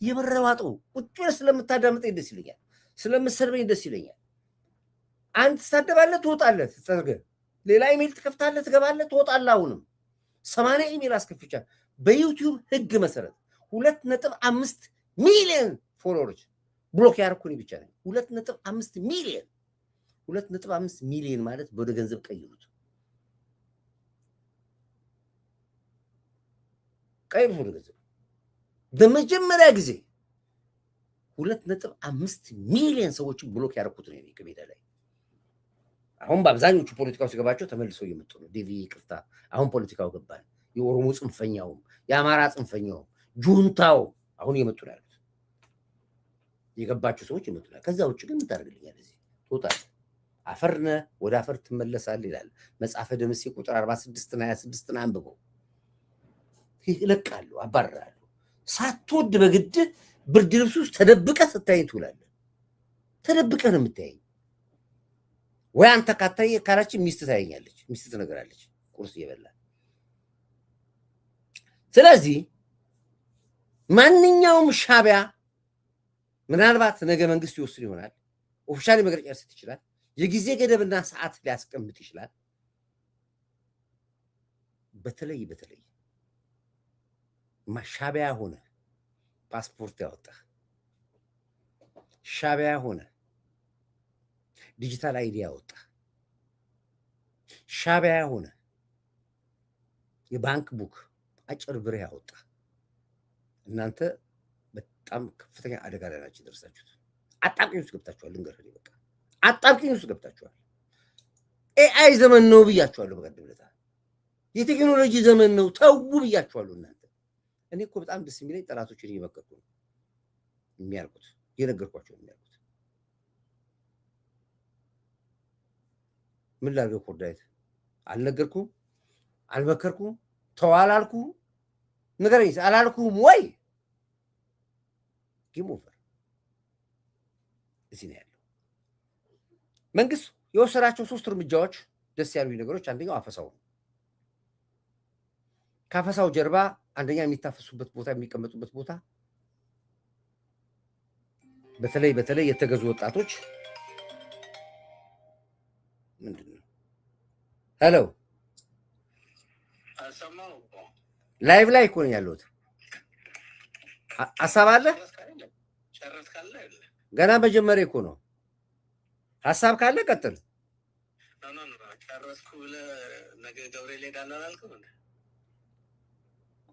የመረዋጡ ቁጭ ስለምታዳምጠኝ ደስ ይለኛል፣ ስለምትሰርበኝ ደስ ይለኛል። አንተ ትሳደባለህ፣ ትወጣለህ፣ ትጠርገህ ሌላ ኢሜል ትከፍታለህ፣ ትገባለህ፣ ትወጣለህ። አሁንም 80 ኢሜል አስከፍቻ በዩቲዩብ ህግ መሰረት 2.5 ሚሊዮን ፎሎወሮች ብሎክ ያደረኩኝ ብቻ ነኝ። 2.5 ሚሊዮን 2.5 ሚሊዮን ማለት ወደ ገንዘብ ቀይሩት። ወደ ገንዘብ በመጀመሪያ ጊዜ 2.5 ሚሊዮን ሰዎችን ብሎክ ያደረኩት ነው ከሜዳ ላይ። አሁን በአብዛኞቹ ፖለቲካው ሲገባቸው ተመልሰው እየመጡ ነው። ዲቪ ይቅርታ፣ አሁን ፖለቲካው ገባን። የኦሮሞ ጽንፈኛውም የአማራ ጽንፈኛውም ጁንታው አሁን እየመጡ ነው ያሉት። የገባቸው ሰዎች ይመጡ ነው። ከዛ ውጭ ግን ምን ታደርግልኛለህ? እዚህ ትወጣለህ፣ አፈርነ ወደ አፈር ትመለሳለህ ይላል መጽሐፈ ደምሴ ቁጥር 46 እና 26 አንብበው። ይለቃሉ፣ አባርራሉ። ሳትወድ በግድ ብርድ ልብስ ውስጥ ተደብቀህ ስታይኝ ትውላለህ። ተደብቀህ ነው የምታየኝ። ወይ አንተ ካታየ ካላችን ሚስት ታየኛለች፣ ሚስት ትነግራለች ቁርስ እየበላ። ስለዚህ ማንኛውም ሻዕቢያ ምናልባት ነገ መንግስት ይወስን ይሆናል፣ ኦፊሻሊ መግለጫ ሊሰጥ ይችላል፣ የጊዜ ገደብና ሰዓት ሊያስቀምጥ ይችላል። በተለይ ሻዕቢያ ሆነ ፓስፖርት ያወጣህ፣ ሻዕቢያ ሆነ ዲጂታል አይዲ ያወጣህ፣ ሻዕቢያ ሆነ የባንክ ቡክ አጭበርብረህ ያወጣህ፣ እናንተ በጣም ከፍተኛ አደጋ ላይ ናችሁ ደርሳችሁት። አጣብቂኝ ውስጥ ገብታችኋል። ልንገርህ፣ በቃ አጣብቂኝ ውስጥ ገብታችኋል። ኤአይ ዘመን ነው ብያችኋለሁ። በቀደም ዕለት የቴክኖሎጂ ዘመን ነው ተው ብያችኋለሁ። እናንተ እኔ እኮ በጣም ደስ የሚለኝ ጠላቶችን እየመከርኩ ነው የሚያልቁት፣ እየነገርኳቸው ነው የሚያልቁት። ምን ላድርገው? ኮርዳይት አልነገርኩም፣ አልመከርኩም፣ ተው አላልኩም። ንገረኝ፣ አላልኩም ወይ? ጌም ኦቨር። እዚህ ነው ያለው። መንግስት የወሰዳቸው 3 እርምጃዎች ደስ ያሉኝ ነገሮች፣ አንደኛው አፈሳው ነው። ካፈሳው ጀርባ አንደኛ የሚታፈሱበት ቦታ፣ የሚቀመጡበት ቦታ በተለይ የተገዙ ወጣቶች ምንድን ነው? ሄሎ ላይቭ ላይ እኮ ነው ያለሁት። ሀሳብ አለ? ገና መጀመሪያ እኮ ነው። ሀሳብ ካለ ቀጥል።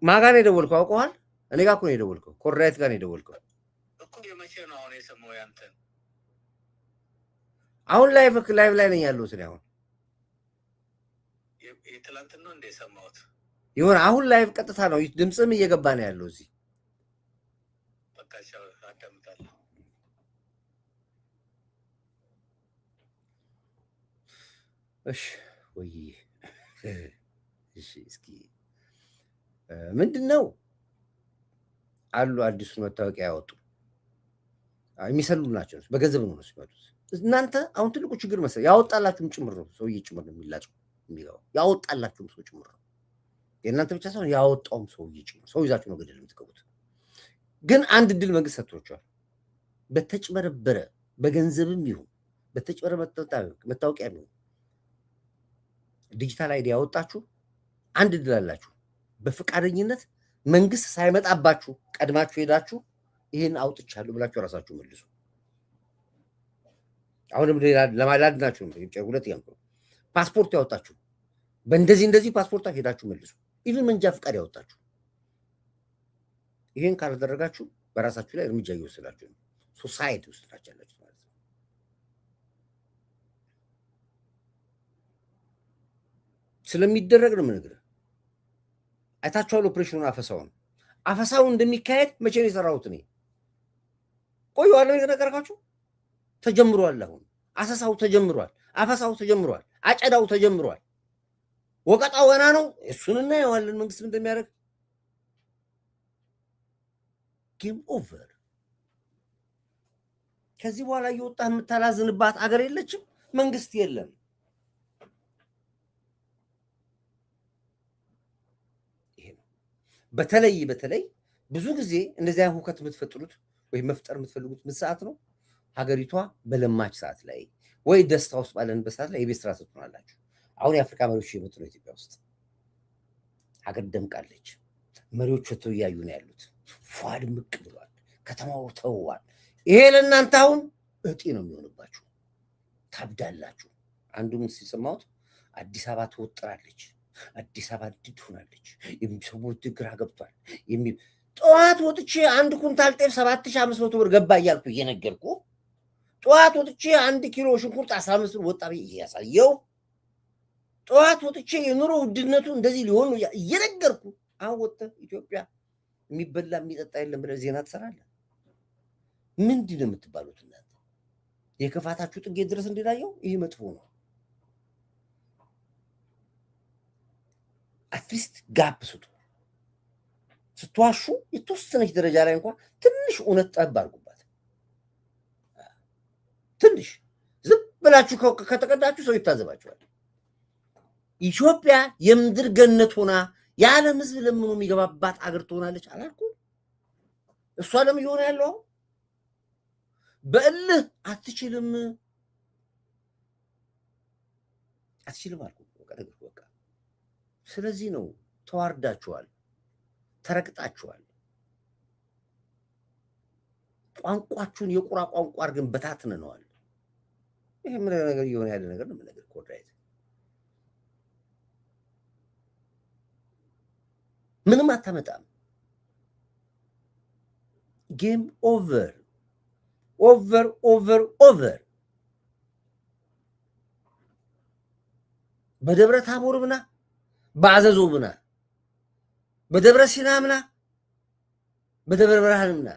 ማን ጋር ነው የደወልከው? አውቀዋል? እኔ ጋር እኮ ነው የደወልከው። ኮርዳይት ጋር ነው የደወልከው እኮ። የመቼ ነው አሁን የሰማው? ያንተን አሁን ላይቭ ላይ ነኝ ያለሁት እኔ። አሁን የትላንት ነው እንደ የሰማሁት ይሆን? አሁን ላይቭ ቀጥታ ነው፣ ድምፅም እየገባ ነው ያለው እዚህ። በቃ አዳምጣለሁ። እሺ ወይ እሺ፣ እስኪ ምንድነው አሉ አዲሱን መታወቂያ ያወጡ የሚሰሉ ናቸው። በገንዘብ ነው የሚመጡት። እናንተ አሁን ትልቁ ችግር መሰለኝ ያወጣላችሁም ጭምር ነው፣ ሰውዬ ጭምር ነው የሚላጨው የሚገባው። ያወጣላችሁም ሰው ጭምር ነው፣ የእናንተ ብቻ ሳይሆን ያወጣውም ሰውዬ ጭምር። ሰው ይዛችሁ ነው ገደል የምትገቡት። ግን አንድ ድል መንግስት ሰጥቷቸዋል። በተጭበረበረ በገንዘብም ይሁን በተጭበረበረ መታወቂያ ይሁን ዲጂታል አይዲ ያወጣችሁ አንድ ድል አላችሁ። በፈቃደኝነት መንግስት ሳይመጣባችሁ ቀድማችሁ ሄዳችሁ ይሄን አውጥቻለሁ ብላችሁ ራሳችሁ መልሱ። አሁንም ለማላድናችሁ ነው። ሁለት ያንኩ ፓስፖርት ያወጣችሁ በእንደዚህ ፓስፖርት ሄዳችሁ መልሱ። ኢቭን መንጃ ፈቃድ ያወጣችሁ ይሄን ካላደረጋችሁ በራሳችሁ ላይ እርምጃ እየወሰዳችሁ ነው። ሶሳይቲ ውስጥ ናችሁ ያላችሁ ማለት ነው። ስለሚደረግ ነው የምነግርህ። አይታችኋል ኦፕሬሽኑን፣ አፈሳውን እንደሚካሄድ መቼ ነው የሰራሁት እኔ? ቆየዋለሁ የተነገርኳችሁ። ተጀምሯል። አሁን አሰሳው ተጀምሯል፣ አፈሳው ተጀምሯል፣ አጨዳው ተጀምሯል። ወቀጣው ገና ነው። እሱን እናየዋለን መንግስት እንደሚያደርግ። ጌም ኦቨር። ከዚህ በኋላ እየወጣ የምታላዝንባት አገር የለችም፣ መንግስት የለም። በተለይ ብዙ ጊዜ እንደዚያ ሁከት የምትፈጥሩት ወይ መፍጠር የምትፈልጉት ምን ሰዓት ነው? ሀገሪቷ በለማች ሰዓት ላይ ወይ ደስታ ውስጥ ባለንበት ሰዓት ላይ የቤት ስራ ትሆናላችሁ። አሁን የአፍሪካ መሪዎች እየመጡ ነው ኢትዮጵያ ውስጥ። ሀገር ደምቃለች። መሪዎች ወጥተው እያዩ ነው ያሉት። ፏድ ምቅ ብሏል። ከተማው ተውዋል። ይሄ ለእናንተ አሁን እጢ ነው የሚሆንባችሁ። ታብዳላችሁ። አንዱን ሲሰማሁት አዲስ አበባ ትወጥራለች፣ አዲስ አበባ ድድ ሆናለች፣ ሰዎች ግራ ገብቷል። ጠዋት ወጥቼ አንድ ኩንታል ጤፍ 7500 ብር ገባ እያልኩ እየነገርኩ ጠዋት ወጥቼ 1 ኪሎ ሽንኩርት 15 ብር ወጣ እያሳየው ጠዋት ወጥቼ የኑሮ ውድነቱ እንደዚህ ሊሆን እየነገርኩ አሁን ወጥተህ ኢትዮጵያ የሚበላ የሚጠጣ የለም ብለህ ዜና ትሰራለህ። ምንድን ነው የምትባሉት እናንተ? የክፋታችሁ ጥግ ድረስ እንዲላየው ይህ መጥፎ ነው። አትሊስት ጋፕ ስጡ። ስትዋሹ የተወሰነች ደረጃ ላይ እንኳን ትንሽ እውነት ጠብ አድርጉባት። ትንሽ ዝም ብላችሁ ከተቀዳችሁ ሰው ይታዘባችኋል። ኢትዮጵያ የምድር ገነት ሆና የዓለም ሕዝብ ለምኑ የሚገባባት አገር ትሆናለች አላልኩም? እሷ ለምን እየሆነ ያለው በእልህ አትችልም አልኩ። በቃ ስለዚህ ነው ተዋርዳችኋል፣ ተረግጣችኋል። ቋንቋችሁን የቁራ ቋንቋ አድርገን በታትነነዋል። ይሄ ምን ነገር እየሆነ ያለ ነገር ነው? ምን ነገር ኮድራይት ምንም አታመጣም። ጌም ኦቨር ኦቨር ኦቨር ኦቨር። በደብረ ታቦር ብና፣ በአዘዞ ብና፣ በደብረ ሲና ብና፣ በደብረ ብርሃን ብና፣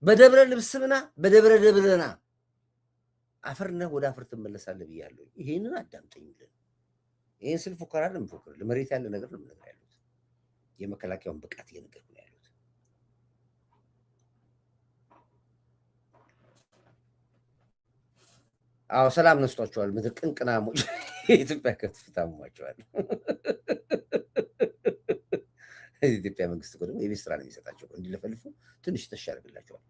በደብረ ልብስ ብና፣ በደብረ ደብረና አፈርነህ ወደ አፈር ትመለሳለህ ብያለሁ። ይሄንን አዳምጠኝልን። ይሄን ስል ፉከራ ለምፎክር ለመሬት ያለ ነገር ነው ነገር ያሉት የመከላከያውን ብቃት እየነገርኩ ነው ያሉት። አዎ ሰላም ነስቷቸዋል። ምድር ቅንቅናሞች የኢትዮጵያ ከፍታ ሟቸዋል። የኢትዮጵያ መንግስት እኮ ደግሞ የቤት ስራ ነው የሚሰጣቸው። እንዲለፈልፉ ትንሽ ተሻርግላቸዋል።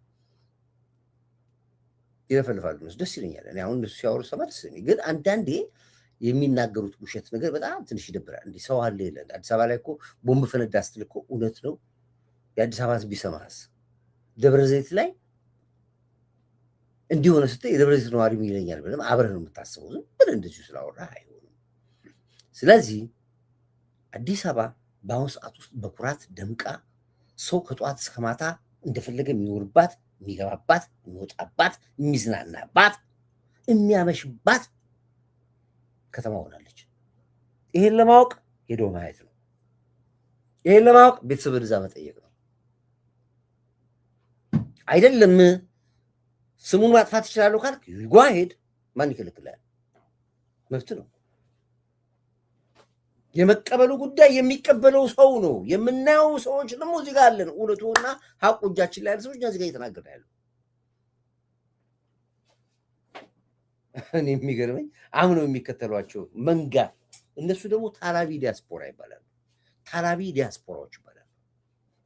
ይለፈልፋሉ። ደስ ይለኛል። እኔ አሁን እነሱ ሲያወሩ ሰማ ደስ ይለኛል። ግን አንዳንዴ የሚናገሩት ውሸት ነገር በጣም ትንሽ ይደብራል። እንዲህ ሰው አለ ይላል። አዲስ አበባ ላይ እኮ ቦምብ ፈነዳ ስትል እኮ እውነት ነው። የአዲስ አበባ ህዝብ ቢሰማስ? ደብረ ዘይት ላይ እንዲሆነ ስትል የደብረ ዘይት ነዋሪ ይለኛል ብለህ አብረህ ነው የምታስበው። ዝም ብለህ እንደዚሁ ስላወራህ አይሆንም። ስለዚህ አዲስ አበባ በአሁኑ ሰዓት ውስጥ በኩራት ደምቃ ሰው ከጠዋት እስከ ማታ እንደፈለገ የሚኖርባት፣ የሚገባባት፣ የሚወጣባት፣ የሚዝናናባት፣ የሚያመሽባት ከተማ ሆናለች። ይሄን ለማወቅ ሄዶ ማየት ነው። ይሄን ለማወቅ ቤተሰብ እዛ መጠየቅ ነው። አይደለም ስሙን ማጥፋት ይችላሉ ካልክ ጓ ሄድ። ማን ይከለክላል? መብት ነው። የመቀበሉ ጉዳይ የሚቀበለው ሰው ነው። የምናየው ሰዎች ደግሞ እዚህ ጋር አለን። እውነቱና ሀቁ እጃችን ላይ ያለ ሰዎች እዚህ ጋር እየተናገርን ያለው እኔ የሚገርመኝ አምነው የሚከተሏቸው መንጋ፣ እነሱ ደግሞ ታላቢ ዲያስፖራ ይባላሉ። ታላቢ ዲያስፖራዎች ይባላሉ።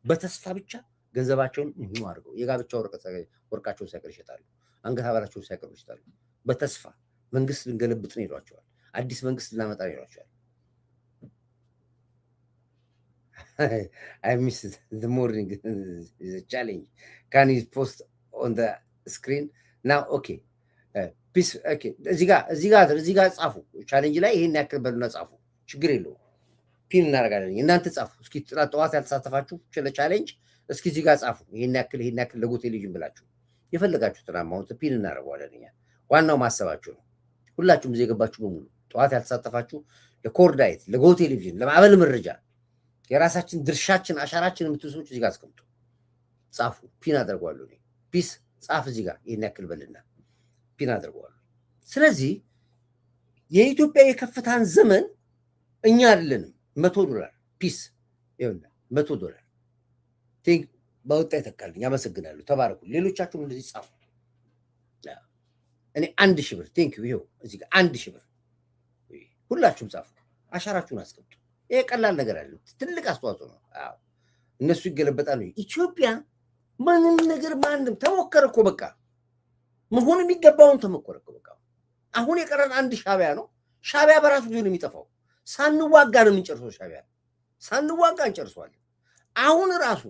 በተስፋ ብቻ ገንዘባቸውን አድርገው የጋብቻ ወርቃቸውን ሳይቀር ይሸጣሉ። አንገት ሐብላቸውን ሳይቀር ይሸጣሉ። በተስፋ መንግስት ልንገለብጥ ነው ይሏቸዋል። አዲስ መንግስት ልናመጣ ነው ይሏቸዋል። I miss the morning challenge. Can you post on the screen now? Okay. ፒስ ኦኬ። እዚህ ጋር ጻፉ። ቻሌንጅ ላይ ይሄን ያክል በሉና ጻፉ። ችግር የለውም። ፒን እናደርጋለን። እናንተ ጻፉ እስኪ። ጠዋት ያልተሳተፋችሁ ቻሌንጅ እስኪ እዚህ ጋር ጻፉ። ይሄን ያክል ለጎ ቴሌቪዥን ብላችሁ የፈለጋችሁትን አማውንት ፒን እናደርገዋለን እኛ። ዋናው ማሰባችሁ ነው። ሁላችሁም እዚህ የገባችሁ በሙሉ ጠዋት ያልተሳተፋችሁ ለኮርዳይት፣ ለጎ ቴሌቪዥን፣ ለማዕበል መረጃ የራሳችን ድርሻችን አሻራችን የምትሉ ሰዎች እዚህ ጋር አስቀምጡ፣ ጻፉ። ፒን አደርገዋለሁ እኔ። ፒስ ጻፍ እዚህ ጋር ይሄን ያክል በልና ፒን አድርገዋል። ስለዚህ የኢትዮጵያ የከፍታን ዘመን እኛ አይደለንም። $100 ፒስ ይሁን $100 ቲንክ በወጣ ይተካልኝ። አመሰግናለሁ። ተባረኩ። ሌሎቻችሁም እንደዚህ ጻፉ። እኔ 1000 ብር ቲንክ ይሄው እዚህ ጋር 1000 ብር ሁላችሁም ጻፉ። አሻራችሁን አስቀምጡ። ይሄ ቀላል ነገር አይደለም። ትልቅ አስተዋጽኦ ነው። አዎ እነሱ ይገለበጣሉ። ኢትዮጵያ ምንም ነገር ማንም ተሞከረ እኮ በቃ መሆን የሚገባውን ተሞከረ እኮ በቃ። አሁን የቀረን አንድ ሻቢያ ነው። ሻቢያ በራሱ ጊዜ ነው የሚጠፋው። ሳንዋጋ ነው የምንጨርሰው። ሻቢያ ሳንዋጋ እንጨርሰዋለን። አሁን ራሱ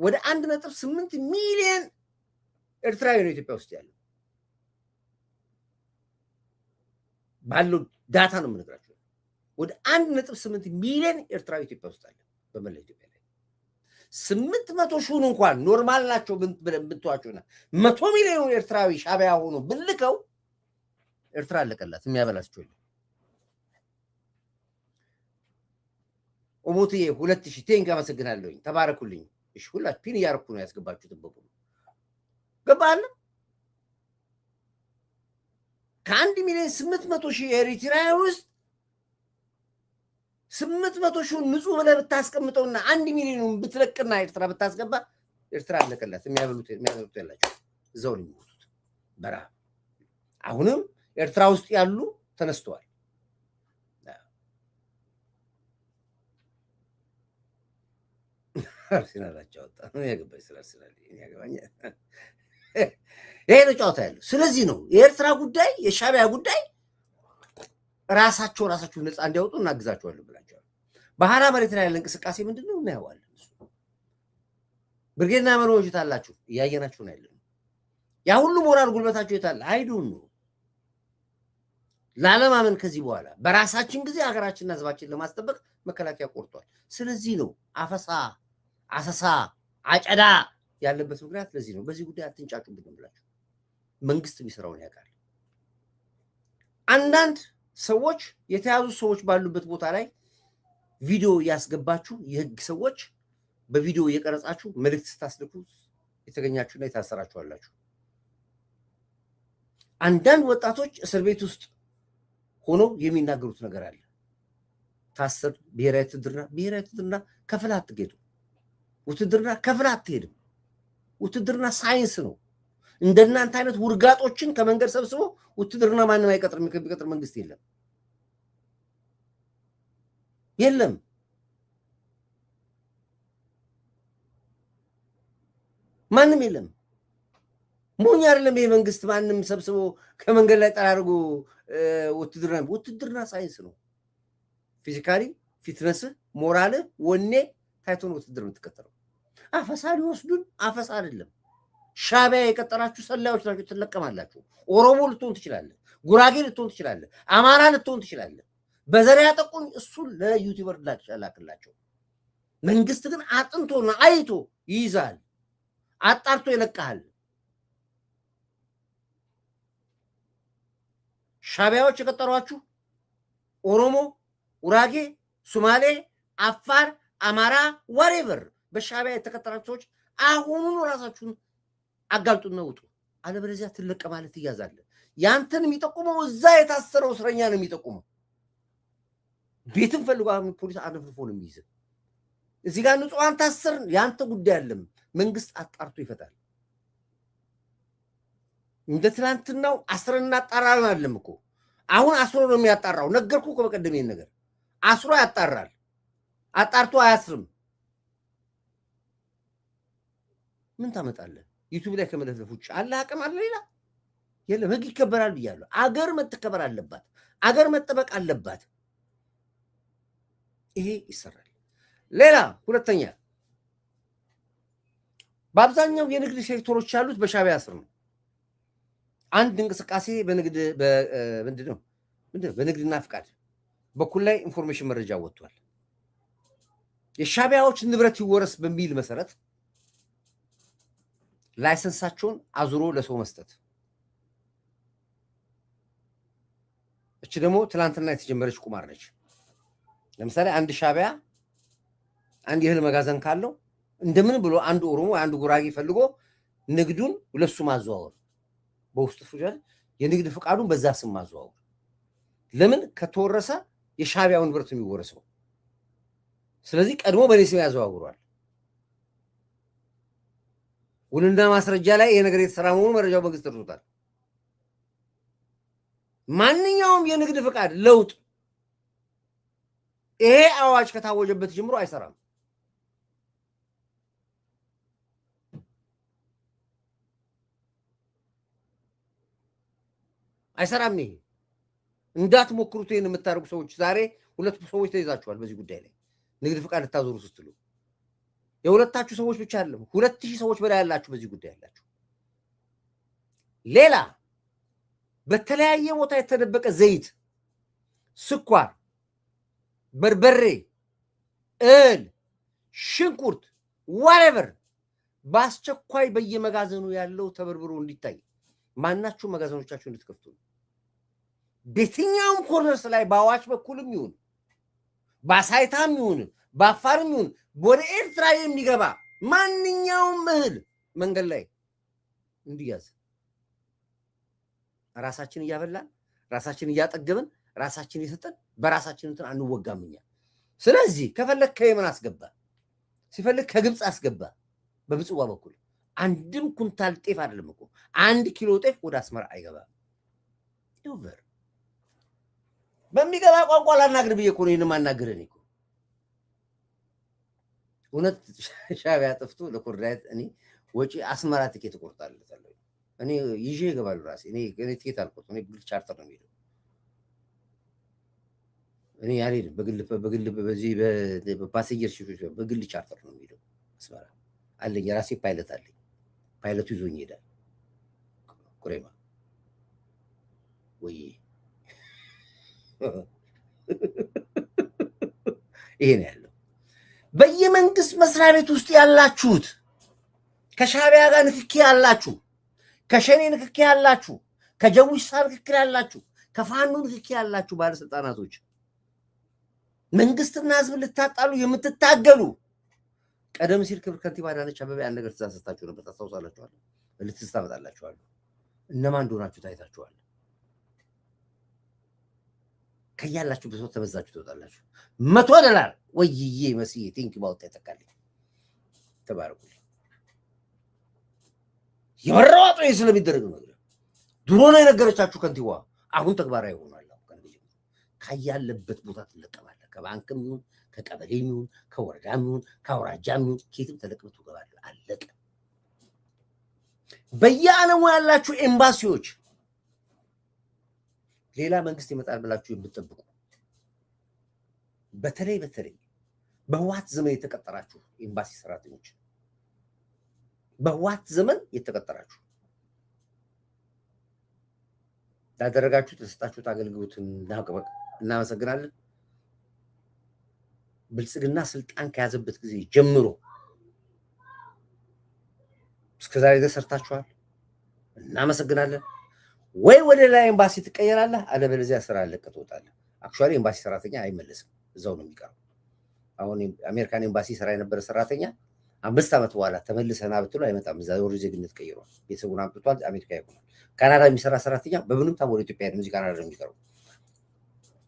ወደ 1.8 ሚሊዮን ኤርትራዊ ነው ኢትዮጵያ ውስጥ ያለው። ባለው ዳታ ነው የምነግራቸው። ወደ 1.8 ሚሊዮን ኤርትራዊ ኢትዮጵያ ውስጥ አለ በመላ ኢትዮጵያ ላይ። 800 ሺውን እንኳን ኖርማል ናቸው ብትዋቸውና 100 ሚሊዮን ኤርትራዊ ሻዕቢያ ሆኖ ብልከው ኤርትራ አለቀላት። የሚያበላቸው ኦሞትዬ 2000 ቴንክ አመሰግናለሁኝ። ተባረኩልኝ። እሺ ሁላችሁ ፒን እያደረኩ ነው ያስገባችሁት። በሙሉ ገባለ። ከ1 ሚሊዮን 800 ሺህ ኤሪትራ ውስጥ 800 ሺውን ንጹህ ብለህ ብታስቀምጠውና 1 ሚሊዮኑን ብትለቅና ኤርትራ ብታስገባ ኤርትራ አለቀላት። የሚያበሉት ያላቸው እዛው ነው የሚሞቱት በረሃብ። አሁንም ኤርትራ ውስጥ ያሉ ተነስተዋል። አርሰናላቸው ወጣ ነው ያገባኝ ስላልሰናል ያገባኝ ይሄ ነው ጨዋታ ያለው። ስለዚህ ነው የኤርትራ ጉዳይ የሻዕቢያ ጉዳይ ራሳቸው ነፃ እንዲያወጡ እናግዛቸዋለን ብላቸዋል። ባህራ መሬት ላይ ያለ እንቅስቃሴ ምንድነው እናየዋለን። ብርጌድና መሪዎች ታላችሁ እያየናችሁ ነው ያለው። ያ ሁሉ ሞራል ጉልበታቸው የታለ አይዱን ነው ላለማመን። ከዚህ በኋላ በራሳችን ጊዜ ሀገራችንና ህዝባችን ለማስጠበቅ መከላከያ ቆርጧል። ስለዚህ ነው አሰሳ አጨዳ ያለበት ምክንያት ለዚህ ነው። በዚህ ጉዳይ አትንጫጩብን ብላችሁ መንግስት የሚሰራውን ያውቃል። አንዳንድ ሰዎች የተያዙ ሰዎች ባሉበት ቦታ ላይ ቪዲዮ ያስገባችሁ የህግ ሰዎች በቪዲዮ እየቀረጻችሁ መልእክት ስታስልኩ የተገኛችሁና የታሰራችሁ አላችሁ። አንዳንድ ወጣቶች እስር ቤት ውስጥ ሆነው የሚናገሩት ነገር አለ። ታሰር ብሔራዊ ውትድርና ከፍለህ አትሄድም። ውትድርና ከፍለህ አትሄድም። ውትድርና ሳይንስ ነው። እንደናንተ አይነት ውርጋጦችን ከመንገድ ሰብስቦ ውትድርና ማንም አይቀጥርም። የሚቀጥር መንግስት የለም። ማንም የለም። ሞኝ አይደለም ይሄ መንግስት። ማንም ሰብስቦ ከመንገድ ላይ ጠራርጎ ውትድርና ሳይንስ ነው። ፊዚካሊ ፊትነስህ፣ ሞራልህ፣ ወኔ ታይቶ ነው ውትድርና የምትቀጠረው። አፈሳ ሊወስዱን አፈሳ አይደለም። ሻዕቢያ የቀጠራችሁ ሰላዮች ናቸው። ትለቀማላችሁ። ኦሮሞ ልትሆን ትችላለህ፣ ጉራጌ ልትሆን ትችላለህ፣ አማራ ልትሆን ትችላለህ። በዘር ያጠቁኝ እሱን ለዩቲዩበር ላክላቸው። መንግስት ግን አጥንቶና አይቶ ይይዛል፣ አጣርቶ ይለቃል። ሻዕቢያዎች የቀጠሯችሁ ኦሮሞ፣ ጉራጌ፣ ሶማሌ፣ አፋር፣ አማራ ወሬቨር በሻዕቢያ የተቀጠራችሁ ሰዎች አሁኑኑ ራሳችሁን አጋልጡና ውጡ። አለበለዚያ ትለቀማለህ፣ ትያዛለህ። ያንተን የሚጠቁመው እዛ የታሰረው እስረኛ ነው የሚጠቁመው። ቤትን ፈልጎ ፖሊስ አነፍርፎ ነው የሚይዝ። እዚህ ጋር ንጹሃን ታሰርን፣ ያንተ ጉዳይ አለም። መንግስት አጣርቶ ይፈታል። እንደ ትናንትናው አስረና አጣራን አይደለም እኮ። አሁን አስሮ ነው የሚያጣራው። ነገርኩ እኮ በቀደም ይሄን ነገር አስሮ ያጣራል። አጣርቶ አያስርም። ምን ታመጣለህ? ዩቲዩብ ላይ ከመለፍለፍ ውጭ አለ አቅም አለ ሌላ የለም። ህግ ይከበራል ብያለሁ። አገር መተከበር አለባት። አገር መጠበቅ አለባት። ይሄ ይሰራል። ሌላ ሁለተኛ፣ በአብዛኛው የንግድ ሴክተሮች ያሉት በሻዕቢያ ስር ነው። አንድ እንቅስቃሴ በንግድና ፍቃድ በኩል ላይ ኢንፎርሜሽን መረጃ ወጥቷል። የሻዕቢያዎች ንብረት ይወረስ በሚል መሰረት ላይሰንሳቸውን አዙሮ ለሰው መስጠት። እቺ ደግሞ ትላንትና የተጀመረች ቁማር ነች። ለምሳሌ አንድ ሻዕቢያ አንድ የእህል መጋዘን ካለው እንደምን ብሎ አንድ ኦሮሞ አንድ ጉራጌ ፈልጎ ንግዱን ለሱ ማዘዋወር፣ በውስጥ ፍቃድ የንግድ ፍቃዱን በዛ ስም ማዘዋወር። ለምን ከተወረሰ የሻዕቢያውን ንብረት የሚወረሰው። ስለዚህ ቀድሞ በኔ ስም ያዘዋውሯል። ውልና ማስረጃ ላይ ይሄ ነገር የተሰራ መሆኑ መረጃው መንግስት ደርሶታል። ማንኛውም የንግድ ፍቃድ ለውጥ ይሄ አዋጅ ከታወጀበት ጀምሮ አይሰራም። አይሰራም። ይሄ እንዳትሞክሩት። ይሄን የምታደርጉ ሰዎች ዛሬ 2 ሰዎች ተይዛችኋል በዚህ ጉዳይ ላይ ንግድ ፍቃድ ልታዞሩ ስትሉ። የሁለታችሁ ሰዎች ብቻ አይደለም 2000 ሰዎች በላይ ያላችሁ በዚህ ጉዳይ ያላችሁ። ሌላ በተለያየ ቦታ የተደበቀ ዘይት፣ ስኳር፣ በርበሬ፣ እህል፣ ሽንኩርት whatever በአስቸኳይ በየመጋዘኑ ያለው ተበርብሮ እንዲታይ ማናችሁ መጋዘኖቻችሁ እንድትከፍቱ በየትኛውም ኮርነርስ ላይ በአዋሽ በኩልም ይሁን በአሳይታም ይሁን በአፋርም ይሁን ወደ ኤርትራ የሚገባ ማንኛውም እህል መንገድ ላይ እንዲያዝ ራሳችን እያበላን ራሳችን እያጠገብን ራሳችን እየሰጠን በራሳችን እንትን አንወጋምኛ ስለዚህ ከፈለክ ከየመን አስገባ ሲፈልክ ከግብጽ አስገባ በምጽዋ በኩል አንድም ኩንታል ጤፍ አይደለም እኮ 1 ኪሎ ጤፍ ወደ አስመራ አይገባም ኦቨር በሚገባ ቋንቋ ላናግር ብዬ እኮ ነው የማናግረን እኮ እውነት ሻዕቢያ ጠፍቶ ለኮርዳይት እኔ ወጪ አስመራ ትኬት ቆርጣለታለሁ እኔ ይዤ ይገባሉ ራሴ እኔ ትኬት አልቆርጥ እኔ ግል ቻርተር ነው የሚለው እኔ ያሬድ በግል በዚህ በፓሴንጀር ሽፍት በግል ቻርተር ነው የሚለው አስመራ አለኝ ራሴ ፓይለት አለኝ ፓይለቱ ይዞኝ ይሄዳል ኩሬማ ወይ ይሄ ነው ያለው በየመንግስት መስሪያ ቤት ውስጥ ያላችሁት ከሻዕቢያ ጋር ንክኪ ያላችሁ ከሸኔ ንክኪ ያላችሁ ከጀዊሳ ንክኪ ያላችሁ ከፋኖ ንክኪ ያላችሁ ባለስልጣናቶች መንግስትና ህዝብ ልታጣሉ የምትታገሉ ቀደም ሲል ክብር ከንቲባ አዳነች አቤቤ አንድ ነገር ተሳስታችሁ ነበር ታስታውሳላችሁ ልትስታመጣላችሁ እነማን እንደሆናችሁ ታይታችኋል ከያላችሁ በሰው ተበዛችሁ ትወጣላችሁ $100 ወይዬ መስዬ ቲንክ ባውት ተተካለኝ ተባረኩ የወራጡ ስለሚደረግ ነው ድሮ ነው የነገረቻችሁ ከንቲባ አሁን ተግባራዊ ሆኗል ከያለበት ቦታ ትለቀማለህ ከባንክም ይሁን ከቀበሌም ይሁን ከወረዳም ይሁን ከአውራጃም ይሁን ከየትም ተለቅመህ ትገባለህ አለቀ በየዓለሙ ያላችሁ ኤምባሲዎች ሌላ መንግስት ይመጣል ብላችሁ የምትጠብቁ በተለይ በህወሓት ዘመን የተቀጠራችሁ ኤምባሲ ሰራተኞች በህወሓት ዘመን የተቀጠራችሁ ታደረጋችሁ ተሰጣችሁት አገልግሎትን እናመሰግናለን ብልጽግና ስልጣን ከያዘበት ጊዜ ጀምሮ እስከዛሬ ተሰርታችኋል እናመሰግናለን ወይ ወደ ላይ ኤምባሲ ትቀየራለህ አለበለዚያ ስራ ለቀህ ትወጣለህ አክቹአሊ ኤምባሲ ሰራተኛ አይመለስም እዛው ነው የሚቀረው አሁን አሜሪካን ኤምባሲ ሰራ የነበረ ሰራተኛ 5 ዓመት በኋላ ተመልሰና ብትሉ አይመጣም እዛው ዜግነት ቀይሯል ቤተሰቡን አምጥቷል አሜሪካ ይሆናል ካናዳ የሚሰራ ሰራተኛ በምንም ታምር ኢትዮጵያ ነው እዚህ ካናዳ ነው የሚቀረው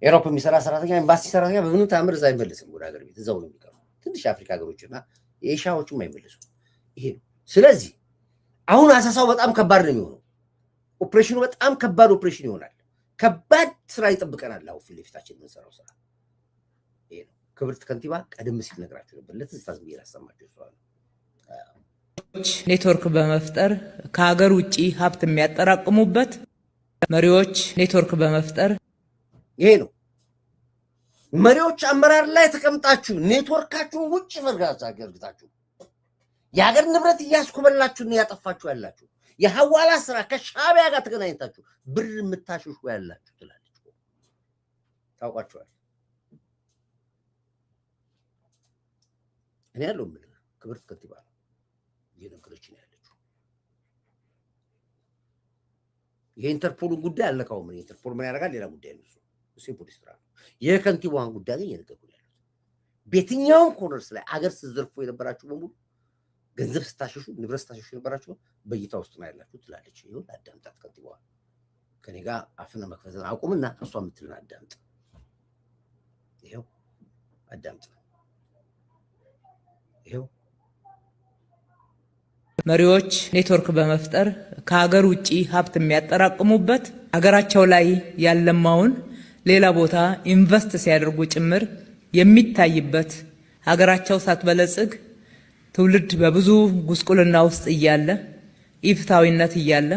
ኤሮፕ የሚሰራ ሰራተኛ ኤምባሲ ሰራተኛ በምንም ታምር እዛ አይመለስም ወደ ሀገር ቤት እዛው ነው የሚቀረው ትንሽ አፍሪካ ሀገሮችና ኤሻዎችም አይመለሱም ይሄ ስለዚህ አሁን አሳሳው በጣም ከባድ ነው የሚሆነው ኦፕሬሽኑ በጣም ከባድ ኦፕሬሽን ይሆናል ከባድ ስራ ይጠብቀናል አሁን ፊልፊታችን የምንሰራው ስራ ይሄ ነው ክብርት ከንቲባ ቀደም ሲል ነግራችሁ ነበር ለትዝታዝ ብዬ ላሰማችሁ ነው ኔትወርክ በመፍጠር ከሀገር ውጪ ሀብት የሚያጠራቅሙበት መሪዎች ኔትወርክ በመፍጠር ይሄ ነው መሪዎች አመራር ላይ ተቀምጣችሁ ኔትወርካችሁን ውጪ ፈርጋችሁ የሀገር ንብረት እያስኮበላችሁና ያጠፋችሁ ያላችሁ የሐዋላ ስራ ከሻዕቢያ ጋር ተገናኝታችሁ ብር የምታሽሹ ያላችሁ ትላለች ታውቃችኋል እኔ ያለው ምን ክብርት ከንቲባ ነው እየነገረች ነው ያለችው የኢንተርፖልን ጉዳይ አለካው ምን ኢንተርፖል ምን ያደርጋል ሌላ ጉዳይ ነው እሱ ፖሊስ ስራ የከንቲባዋን ጉዳይ ግን እየነገሩ ያሉት በየትኛውም ኮርነርስ ላይ አገር ስትዘርፉ የነበራችሁ በሙሉ ገንዘብ ስታሽሹ ንብረት ስታሽሹ የነበራችሁ በእይታ ውስጥ ነው ያላችሁ ትላለች ይሁን አዳምጣት ከንቲባዋ ከኔ ጋር አፍና መክፈትን አቁምና እሷ የምትልን አዳምጥ ይሄው አዳምጥ ይሄው መሪዎች ኔትወርክ በመፍጠር ከሀገር ውጪ ሀብት የሚያጠራቅሙበት ሀገራቸው ላይ ያለማውን ሌላ ቦታ ኢንቨስት ሲያደርጉ ጭምር የሚታይበት ሀገራቸው ሳትበለጽግ ትውልድ በብዙ ጉስቁልና ውስጥ እያለ ኢፍታዊነት እያለ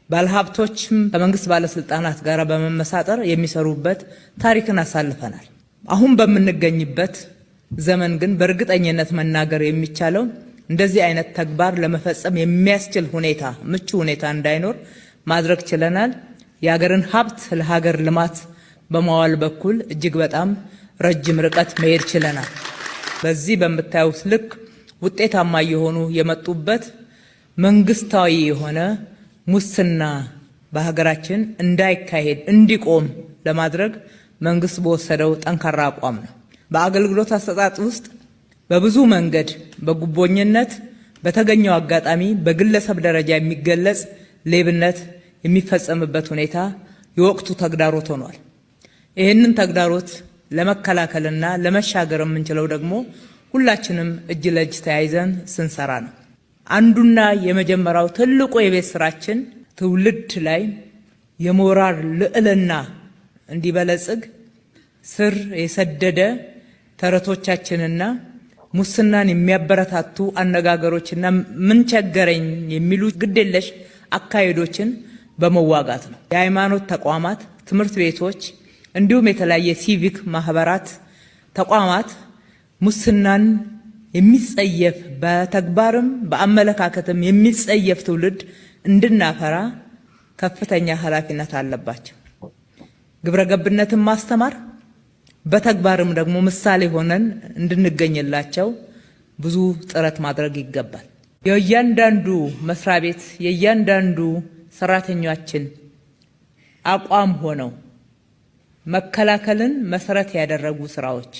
ባለሀብቶችም ከመንግስት ባለስልጣናት ጋር በመመሳጠር የሚሰሩበት ታሪክን አሳልፈናል። አሁን በምንገኝበት ዘመን ግን በእርግጠኝነት መናገር የሚቻለው እንደዚህ አይነት ተግባር ለመፈጸም የሚያስችል ሁኔታ ምቹ ሁኔታ እንዳይኖር ማድረግ ችለናል። የሀገርን ሀብት ለሀገር ልማት በማዋል በኩል እጅግ በጣም ረጅም ርቀት መሄድ ችለናል። በዚህ በምታዩት ልክ ውጤታማ የሆኑ የመጡበት መንግስታዊ የሆነ ሙስና በሀገራችን እንዳይካሄድ እንዲቆም ለማድረግ መንግስት በወሰደው ጠንካራ አቋም ነው። በአገልግሎት አሰጣጥ ውስጥ በብዙ መንገድ በጉቦኝነት በተገኘው አጋጣሚ በግለሰብ ደረጃ የሚገለጽ ሌብነት የሚፈጸምበት ሁኔታ የወቅቱ ተግዳሮት ሆኗል። ይህንን ተግዳሮት ለመከላከልና ለመሻገር የምንችለው ደግሞ ሁላችንም እጅ ለእጅ ተያይዘን ስንሰራ ነው። አንዱና የመጀመሪያው ትልቁ የቤት ስራችን ትውልድ ላይ የሞራል ልዕልና እንዲበለጽግ ስር የሰደደ ተረቶቻችንና ሙስናን የሚያበረታቱ አነጋገሮችና ምን ቸገረኝ የሚሉ ግዴለሽ አካሄዶችን በመዋጋት ነው። የሃይማኖት ተቋማት፣ ትምህርት ቤቶች እንዲሁም የተለያየ ሲቪክ ማህበራት ተቋማት ሙስናን የሚጸየፍ በተግባርም በአመለካከትም የሚጸየፍ ትውልድ እንድናፈራ ከፍተኛ ኃላፊነት አለባቸው። ግብረ ገብነትን ማስተማር በተግባርም ደግሞ ምሳሌ ሆነን እንድንገኝላቸው ብዙ ጥረት ማድረግ ይገባል። የእያንዳንዱ መስሪያ ቤት የእያንዳንዱ ሰራተኛችን አቋም ሆነው መከላከልን መሰረት ያደረጉ ስራዎች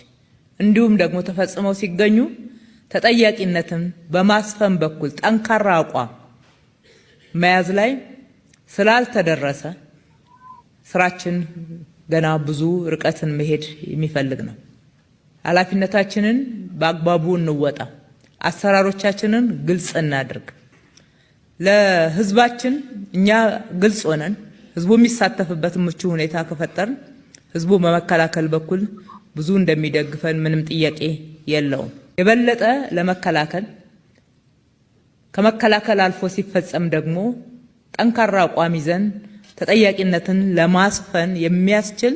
እንዲሁም ደግሞ ተፈጽመው ሲገኙ ተጠያቂነትን በማስፈን በኩል ጠንካራ አቋም መያዝ ላይ ስላልተደረሰ ስራችን ገና ብዙ ርቀትን መሄድ የሚፈልግ ነው። ኃላፊነታችንን በአግባቡ እንወጣ። አሰራሮቻችንን ግልጽ እናድርግ። ለህዝባችን እኛ ግልጽ ሆነን ህዝቡ የሚሳተፍበት ምቹ ሁኔታ ከፈጠርን ህዝቡ በመከላከል በኩል ብዙ እንደሚደግፈን ምንም ጥያቄ የለውም። የበለጠ ለመከላከል ከመከላከል አልፎ ሲፈጸም ደግሞ ጠንካራ አቋም ይዘን ተጠያቂነትን ለማስፈን የሚያስችል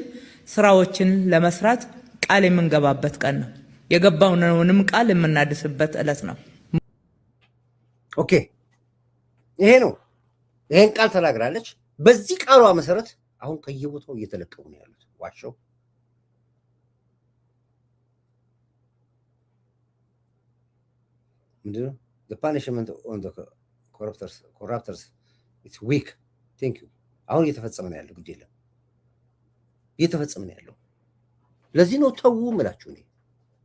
ስራዎችን ለመስራት ቃል የምንገባበት ቀን ነው። የገባውንም ቃል የምናድስበት ዕለት ነው። ኦኬ፣ ይሄ ነው። ይሄን ቃል ተናግራለች። በዚህ ቃሏ መሰረት አሁን ከየቦታው እየተለቀሙ ነው ያሉት። ዋሻው ምንድነው? the punishment on the corruptors it's weak. thank you አሁን እየተፈጸመ ነው ያለው። ግድ የለም እየተፈጸመ ነው ያለው። ለዚህ ነው ተው እምላችሁ። እኔ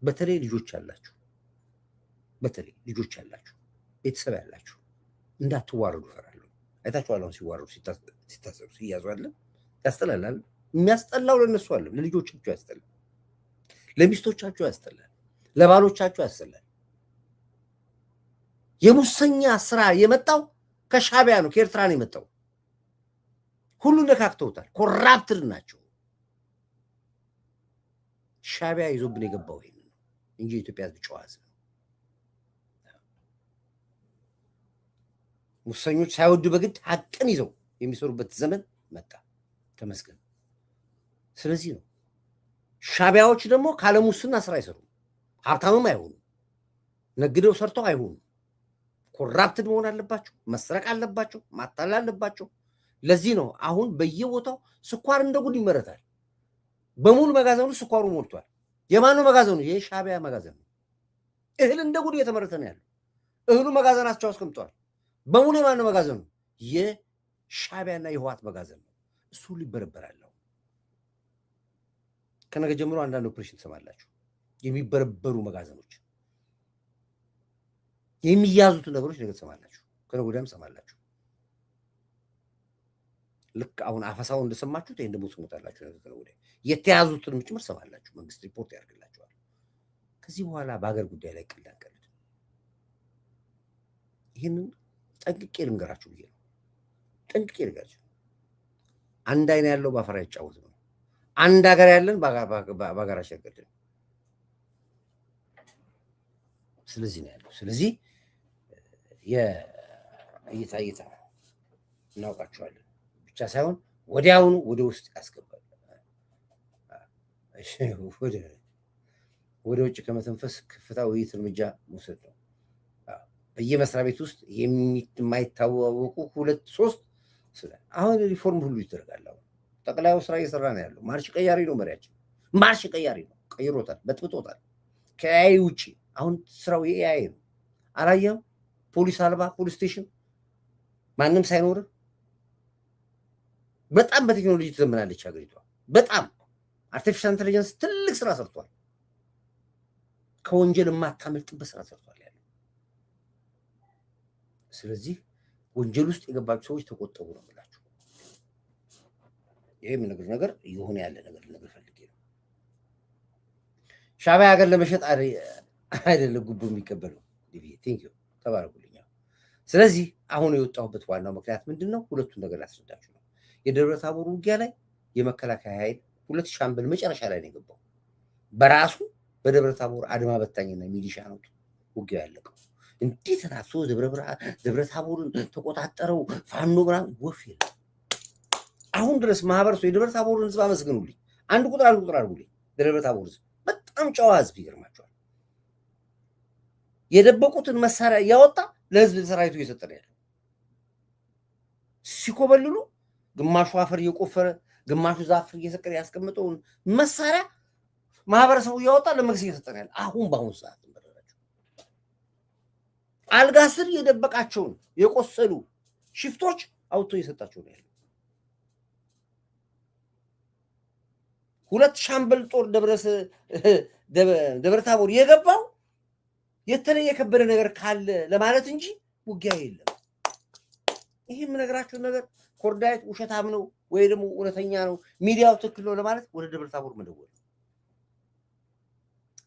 በተለይ ልጆች ያላችሁ ቤተሰብ ያላችሁ እንዳትዋረዱ እፈራለሁ። አይታችኋል። አሁን ሲዋረዱ ሲታሰሩ ሲያዙ አለ ያስጠላል። የሚያስጠላው ለነሱ አለ፣ ለልጆቻቸው ያስጠላል፣ ለሚስቶቻቸው ያስጠላል፣ ለባሎቻቸው ያስጠላል። የሙሰኛ ስራ የመጣው ከሻቢያ ነው፣ ከኤርትራ ነው የመጣው። ሁሉን ነካክተውታል። ኮራፕትድ ናቸው። ሻቢያ ይዞብን የገባው ይሄን ነው እንጂ ኢትዮጵያ ሕዝብ ጨዋ ሕዝብ ነው። ሙሰኞች ሳይወዱ በግድ ሀቅን ይዘው የሚሰሩበት ዘመን መጣ። ተመስገን። ስለዚህ ነው ሻቢያዎች ደግሞ ካለ ሙስና ስራ አይሰሩም። ሀብታምም አይሆኑም። ነግደው ሰርተው አይሆኑም። ኮራፕትድ መሆን አለባቸው። መስረቅ አለባቸው። ማታለል አለባቸው። ለዚህ ነው አሁን በየቦታው ስኳር እንደ ጉድ ይመረታል። በሙሉ መጋዘኑ ስኳሩ ሞልቷል። የማኑ መጋዘኑ? የሻቢያ መጋዘን ነው። እህል እንደ ጉድ እየተመረተ ነው ያለው። እህሉ መጋዘናቸው አስቀምጧል። በሙሉ የማኑ መጋዘኑ? የሻቢያና የህዋት መጋዘን ነው። እሱ ሊበረበራል። ከነገ ጀምሮ አንዳንድ ኦፕሬሽን ትሰማላችሁ። የሚበረበሩ መጋዘኖች፣ የሚያዙት ነገሮች ነገ ትሰማላችሁ። ከነገ ወዲያም ትሰማላችሁ። ልክ አሁን አፈሳው እንደሰማችሁት ይሄን ደግሞ ትሰሙታላችሁ። ነገ ወዲያ የተያዙትን ጭምር ትሰማላችሁ። መንግስት ሪፖርት ያደርግላችኋል። ከዚህ በኋላ በሀገር ጉዳይ ላይ ቀላቀሉት። ይህንን ጠንቅቄ ልንገራችሁ ብዬ ነው። ጠንቅቄ ልንገራችሁ። አንድ አይን ያለው ባፈራ ይጫወት ነው። አንድ ሀገር ያለን በሀገራችን ያገድል። ስለዚህ ነው ያለው። ስለዚህ እይታ እናውቃቸዋለን ብቻ ሳይሆን ወዲያውኑ ወደ ውስጥ ያስገባል። ወደ ውጭ ከመተንፈስ ከፍታ ውይይት እርምጃ መውሰድ ነው። በየመስሪያ ቤት ውስጥ የማይታወቁ 2-3 አሁን ሪፎርም ሁሉ ይደረጋል። አሁን ጠቅላዩ ስራ እየሰራ ነው ያለው። ማርሽ ቀያሪ ነው መሪያችን። ማርሽ ቀያሪ ነው። ቀይሮታል፣ በጥብጦታል። ከኤአይ ውጭ አሁን ስራው የኤአይ ነው። አላየም? ፖሊስ አልባ ፖሊስ ስቴሽን ማንም ሳይኖር በጣም በቴክኖሎጂ ትዘምናለች ሀገሪቷ። በጣም አርቲፊሻል ኢንተለጀንስ ትልቅ ስራ ሰርቷል። ከወንጀል የማታመልጥበት ስራ ሰርቷል ያለው። ስለዚህ ወንጀል ውስጥ የገባችሁ ሰዎች ተቆጠቡ ነው የምላችሁ። ይሄ የምነግር ነገር የሆነ ያለ ነገር ልነግር ፈልጌ ነው። ሻዕቢያ ሀገር ለመሸጥ አይደለም ጉቦ የሚቀበለው። ቴንክ ዩ ተባረኩልኝ። ስለዚህ አሁን የወጣሁበት ዋናው ምክንያት ምንድን ነው? ሁለቱን ነገር ላስረዳችሁ ነው። የደብረ ታቦር ውጊያ ላይ የመከላከያ ኃይል 2 ሻምበል መጨረሻ ላይ ነው የገባው። በራሱ በደብረ ታቦር አድማ በታኝና ሚሊሻ ነው ውጊያው ያለቀው። እንዲህ ተናሶ ደብረ ታቦርን ተቆጣጠረው ፋኖ ምናምን ወፍ የለም። አሁን ድረስ ማህበረሰቡ የደብረ ታቦርን ህዝብ አመስግኑልኝ። አንድ ቁጥር አድርጉልኝ። ደብረ ታቦር ህዝብ በጣም ጨዋ ህዝብ ይገርማቸዋል። የደበቁትን መሳሪያ እያወጣ ለህዝብ ሰራዊቱ እየሰጠ ነው ያለው። ሲኮበልሉ ግማሹ አፈር እየቆፈረ ግማሹ ዛፍ እየሰቀለ ያስቀምጠውን መሳሪያ ማህበረሰቡ እያወጣ ለመንግስት እየሰጠ ነው ያለው። አሁን በአሁኑ ሰዓት አልጋ ስር የደበቃቸውን የቆሰሉ ሽፍቶች አውጥቶ እየሰጣቸው ነው ያለው። 2 ሻምበል ጦር ደብረ ታቦር የገባው የተለየ የከበደ ነገር ካለ ለማለት እንጂ ውጊያ የለም። ይሄ የምነግራችሁ ነገር ኮርዳይት ውሸታም ነው ወይ ደግሞ እውነተኛ ነው ሚዲያው ትክክል ነው ለማለት ወደ ደብረ ታቦር መደወል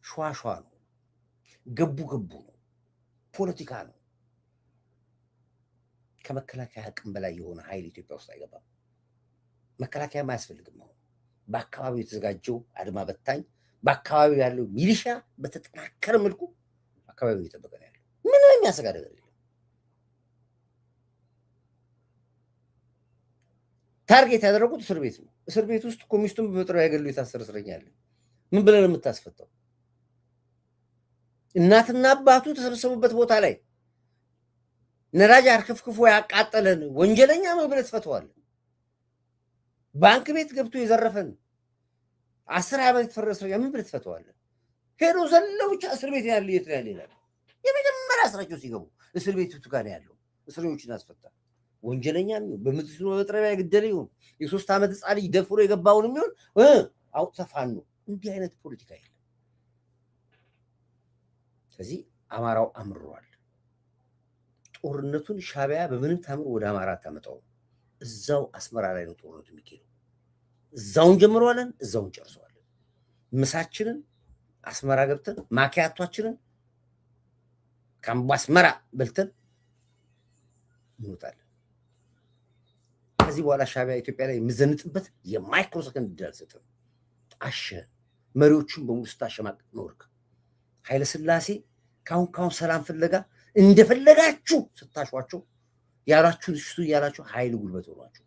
ሸዋሸዋ ነው፣ ገቡ ነው፣ ፖለቲካ ነው። ከመከላከያ አቅም በላይ የሆነ ኃይል ኢትዮጵያ ውስጥ አይገባም። መከላከያም አያስፈልግም። አሁን በአካባቢው የተዘጋጀው አድማ በታኝ በአካባቢው ያለው ሚሊሻ በተጠናከረ መልኩ አካባቢው እየጠበቀ ነው ያለው። ምንም የሚያሰጋ ነገር የለም። ታርጌት ያደረጉት እስር ቤት ነው። እስር ቤት ውስጥ ኮሚስቱን በመጥሪያ ያገሉ የታሰረ እስረኛ አለ። ምን ብለን የምታስፈታው? እናትና አባቱ ተሰበሰቡበት ቦታ ላይ ነዳጅ አርከፍክፎ ያቃጠለን ወንጀለኛ ምን ብለህ ትፈተዋለህ? ባንክ ቤት ገብቶ የዘረፈን 10 ዓመት የተፈረሰ ምን ብለህ ትፈተዋለህ? ሄዶ ዘለው ብቻ እስር ቤት ያለ የት ያለ ይላል። የመጀመሪያ ስራቸው ሲገቡ እስር ቤት ውስጥ ጋር ያለው እስረኞችን አስፈታ። ወንጀለኛ ነው በምትስሉ በጥረቢያ የገደለ ይሁን የ3 ዓመት ህፃን ልጅ ደፍሮ የገባውን የሚሆን አውጥተፋን ነው። እንዲህ አይነት ፖለቲካ የለም። ስለዚህ አማራው አምሯል። ጦርነቱን ሻዕቢያ በምንም ታምር ወደ አማራ ታመጣው። እዛው አስመራ ላይ ነው ጦርነቱ የሚካሄደው። እዛውን ጀምረዋለን፣ እዛውን ጨርሰዋለን። ምሳችንን አስመራ ገብተን ማኪያቷችንን ከአስመራ በልተን እንወጣለን። ከዚህ በኋላ ሻዕቢያ ኢትዮጵያ ላይ የሚዘንጥበት የማይክሮ ሰከንድ ዕድል አልሰጥም። አሸ መሪዎቹን በሙሉ ስታሸማቅቅ ኖርክ። ኃይለ ሥላሴ ካሁን ሰላም ፍለጋ እንደፈለጋችሁ ስታሿቸው ያላችሁን እሱ እያላችሁ ኃይል ጉልበት ሆኗችሁ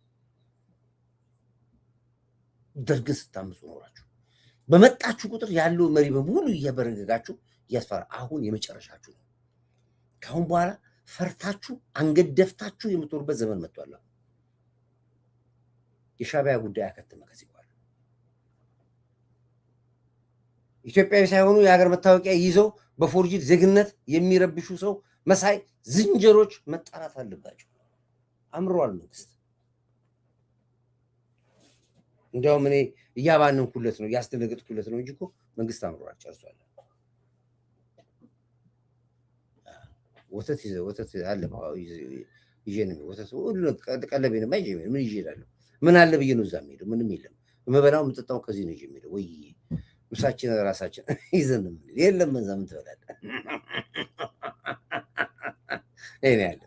ደርግን ስታምፁ ኖራችሁ በመጣችሁ ቁጥር ያለው መሪ በሙሉ እያበረገጋችሁ እያስፈራ አሁን የመጨረሻችሁ ነው። ካሁን በኋላ ፈርታችሁ አንገት ደፍታችሁ የምትኖርበት ዘመን መጥቷል። የሻዕቢያ ጉዳይ አከተመ። ከዚህ በኋላ ኢትዮጵያዊ ሳይሆኑ የሀገር መታወቂያ ይዘው በፎርጂድ ዜግነት የሚረብሹ ሰው መሳይ ዝንጀሮች መጣራት አለባቸው። አምሯል መንግስት። እንዲያውም እኔ እያባነንኩለት ነው እያስደነገጥኩለት ነው እንጂ እኮ መንግስት አምሯል፣ ጨርሷል። ወተት አለ ይዤ ነው ወተት ሁሉ ቀለቤንማ ይዤ ምን ይዤ እላለሁ? ምን አለ ብዬ ነው እዛ የምሄደው? ምንም የለም። የምበላው የምጠጣው ከዚህ ነው ይዤ የምሄደው። ወይ ምሳችን ራሳችን ይዘን የለም እዛ ምን ትበላለህ? ይሄን ያለ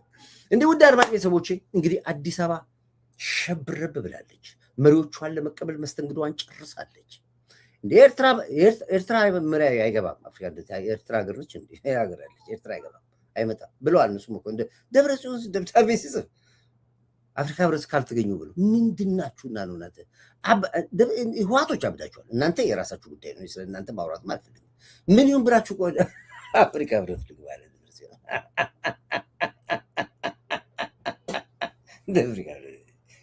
እንደ ውድ አድማጭ ቤተሰቦቼ እንግዲህ አዲስ አበባ ሸብረብ ብላለች። መሪዎቿን ለመቀበል መስተንግዶዋን ጨርሳለች። እንደ ኤርትራ መሪ አይገባም። አፍሪካ ኤርትራ ሀገር ነች እንዴ? ሀገር አለች ኤርትራ አይገባም አይመጣም ብለዋል። እነሱም እኮ እንደ ደብረጽዮን ደብዳቤ ሲጽፍ አፍሪካ ህብረት ካልተገኙ ብሎ ምንድናችሁና ነው እናንተ? ህዋቶች አብዳችኋል። እናንተ የራሳችሁ ጉዳይ ነው። ስለ እናንተ ማውራት አልፈልግም። ምን ይሁን ብላችሁ ቆይ አፍሪካ ህብረት ልግባ አለ ደብረጽዮን። ደብሪካ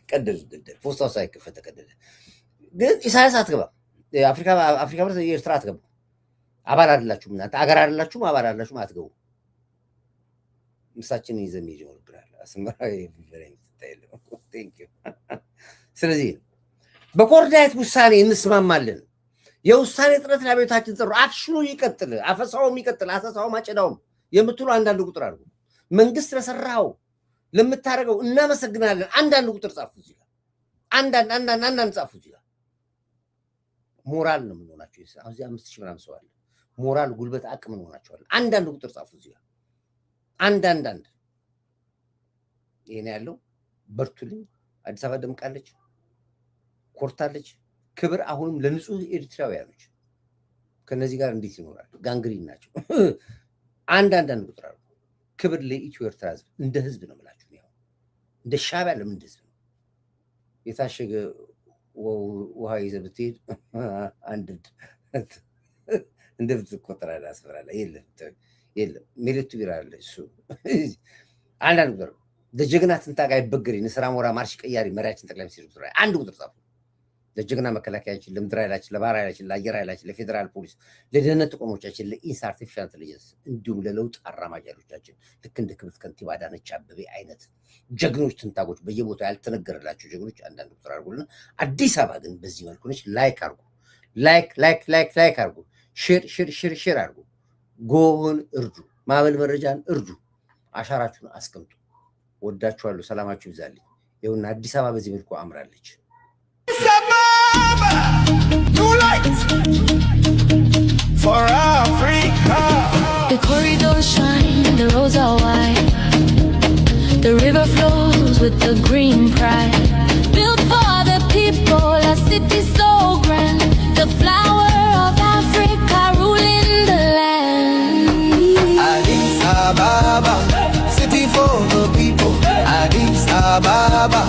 ቀደል ፖስታው ሳይከፈት ተቀደደ። ግን ኢሳያስ አትገባም። አፍሪካ ህብረት የኤርትራ አትገባም። አባል አይደላችሁም እናንተ። አገር አይደላችሁም፣ አባል አይደላችሁም፣ አትገቡ። ምሳችንን ይዘን መሄድ ይኖርብናል። አስመራ ስለዚህ በኮርዳይት ውሳኔ እንስማማለን። የውሳኔ ጥረት ለቤታችን ጥሩ አክሽኑ ይቀጥል፣ አፈሳውም ይቀጥል፣ አሰሳውም አጨዳውም የምትሉ አንዳንድ ቁጥር አድርጉ። መንግስት ለሰራው ለምታደርገው እናመሰግናለን። አንዳንድ ቁጥር ጻፉ እዚህ ጋር አንዳንድ ጻፉ እዚህ ጋር። ሞራል ነው የምንሆናቸው። አሁን እዚህ 5000 ምናምን ሰው አለ። ሞራል፣ ጉልበት፣ አቅም እንሆናቸዋለን። አንዳንድ ቁጥር ጻፉ እዚህ ጋር አንዳንድ ይሄን ያለው በርቱልኝ። አዲስ አበባ ደምቃለች፣ ኮርታለች። ክብር አሁንም ለንጹህ ኤርትራውያኖች። ከነዚህ ጋር እንዴት ይኖራል? ጋንግሪን ናቸው። አንዳንድ ቁጥር አሉ። ክብር ለኢትዮ ኤርትራ ህዝብ፣ እንደ ህዝብ ነው የምላችሁ። ያው እንደ ሻዕቢያ ለምን እንደ ህዝብ ነው። የታሸገ ውሃ ይዘህ ብትሄድ አንድ እንደ ብትቆጠር አስፈራላ። የለም ሜሌቱ ቢራ አለ እሱ። አንዳንድ ቁጥር ለጀግና ትንታግ አይበገሪ ንስራ ሞራ ማርሽ ቀያሪ መሪያችን ጠቅላይ ሚኒስትር ዶክተር አንድ ቁጥር ጻፉ። ለጀግና መከላከያችን፣ ለምድር ኃይላችን፣ ለባህር ኃይላችን፣ ለአየር ኃይላችን፣ ለፌዴራል ፖሊስ፣ ለደህንነት ተቋሞቻችን፣ ለኢንስ አርቲፊሻል ኢንተለጀንስ እንዲሁም ለለውጥ አራማጅ ኃይሎቻችን ልክ እንደ ክብርት ከንቲባ አዳነች አቤቤ አይነት ጀግኖች ትንታጎች በየቦታው ያልተነገረላቸው ጀግኖች አንዳንድ ቁጥር አድርጉልና አዲስ አበባ ግን በዚህ መልኩ ነች። ላይክ አድርጉ፣ ላይክ አድርጉ፣ ሼር አድርጉ፣ ጎን እርዱ፣ ማዕበል መረጃን እርዱ፣ አሻራችሁን አስቀምጡ። ወዳችኋለሁ። ሰላማችሁ ይብዛልኝ። ይኸውና አዲስ አበባ በዚህ መልኩ አምራለች። New light for Africa. The corridors shine, the roads are wide. The river flows with the green pride. Built for the people, a city so grand. The flower of Africa ruling the land. Addis Ababa, city for the people. Addis Ababa,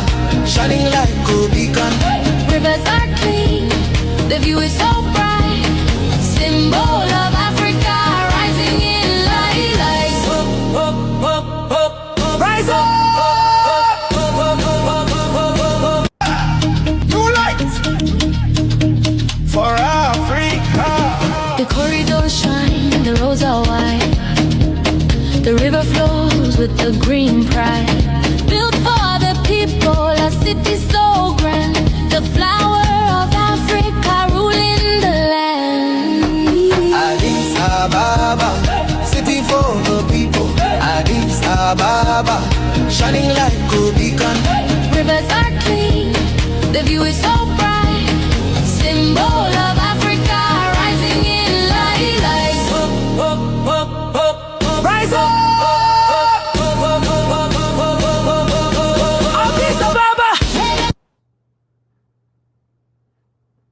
shining like a beacon. Rivers are clean, the view is so bright. Symbol of Africa rising in light. Rise up! New light for Africa. The corridors shine, the roads are wide. The river flows with the green pride. Built for the people, a city so grand. The flower of Africa ruling the land. Addis Ababa, city for the people. Addis Ababa, shining like a beacon. Rivers are clean, the view is so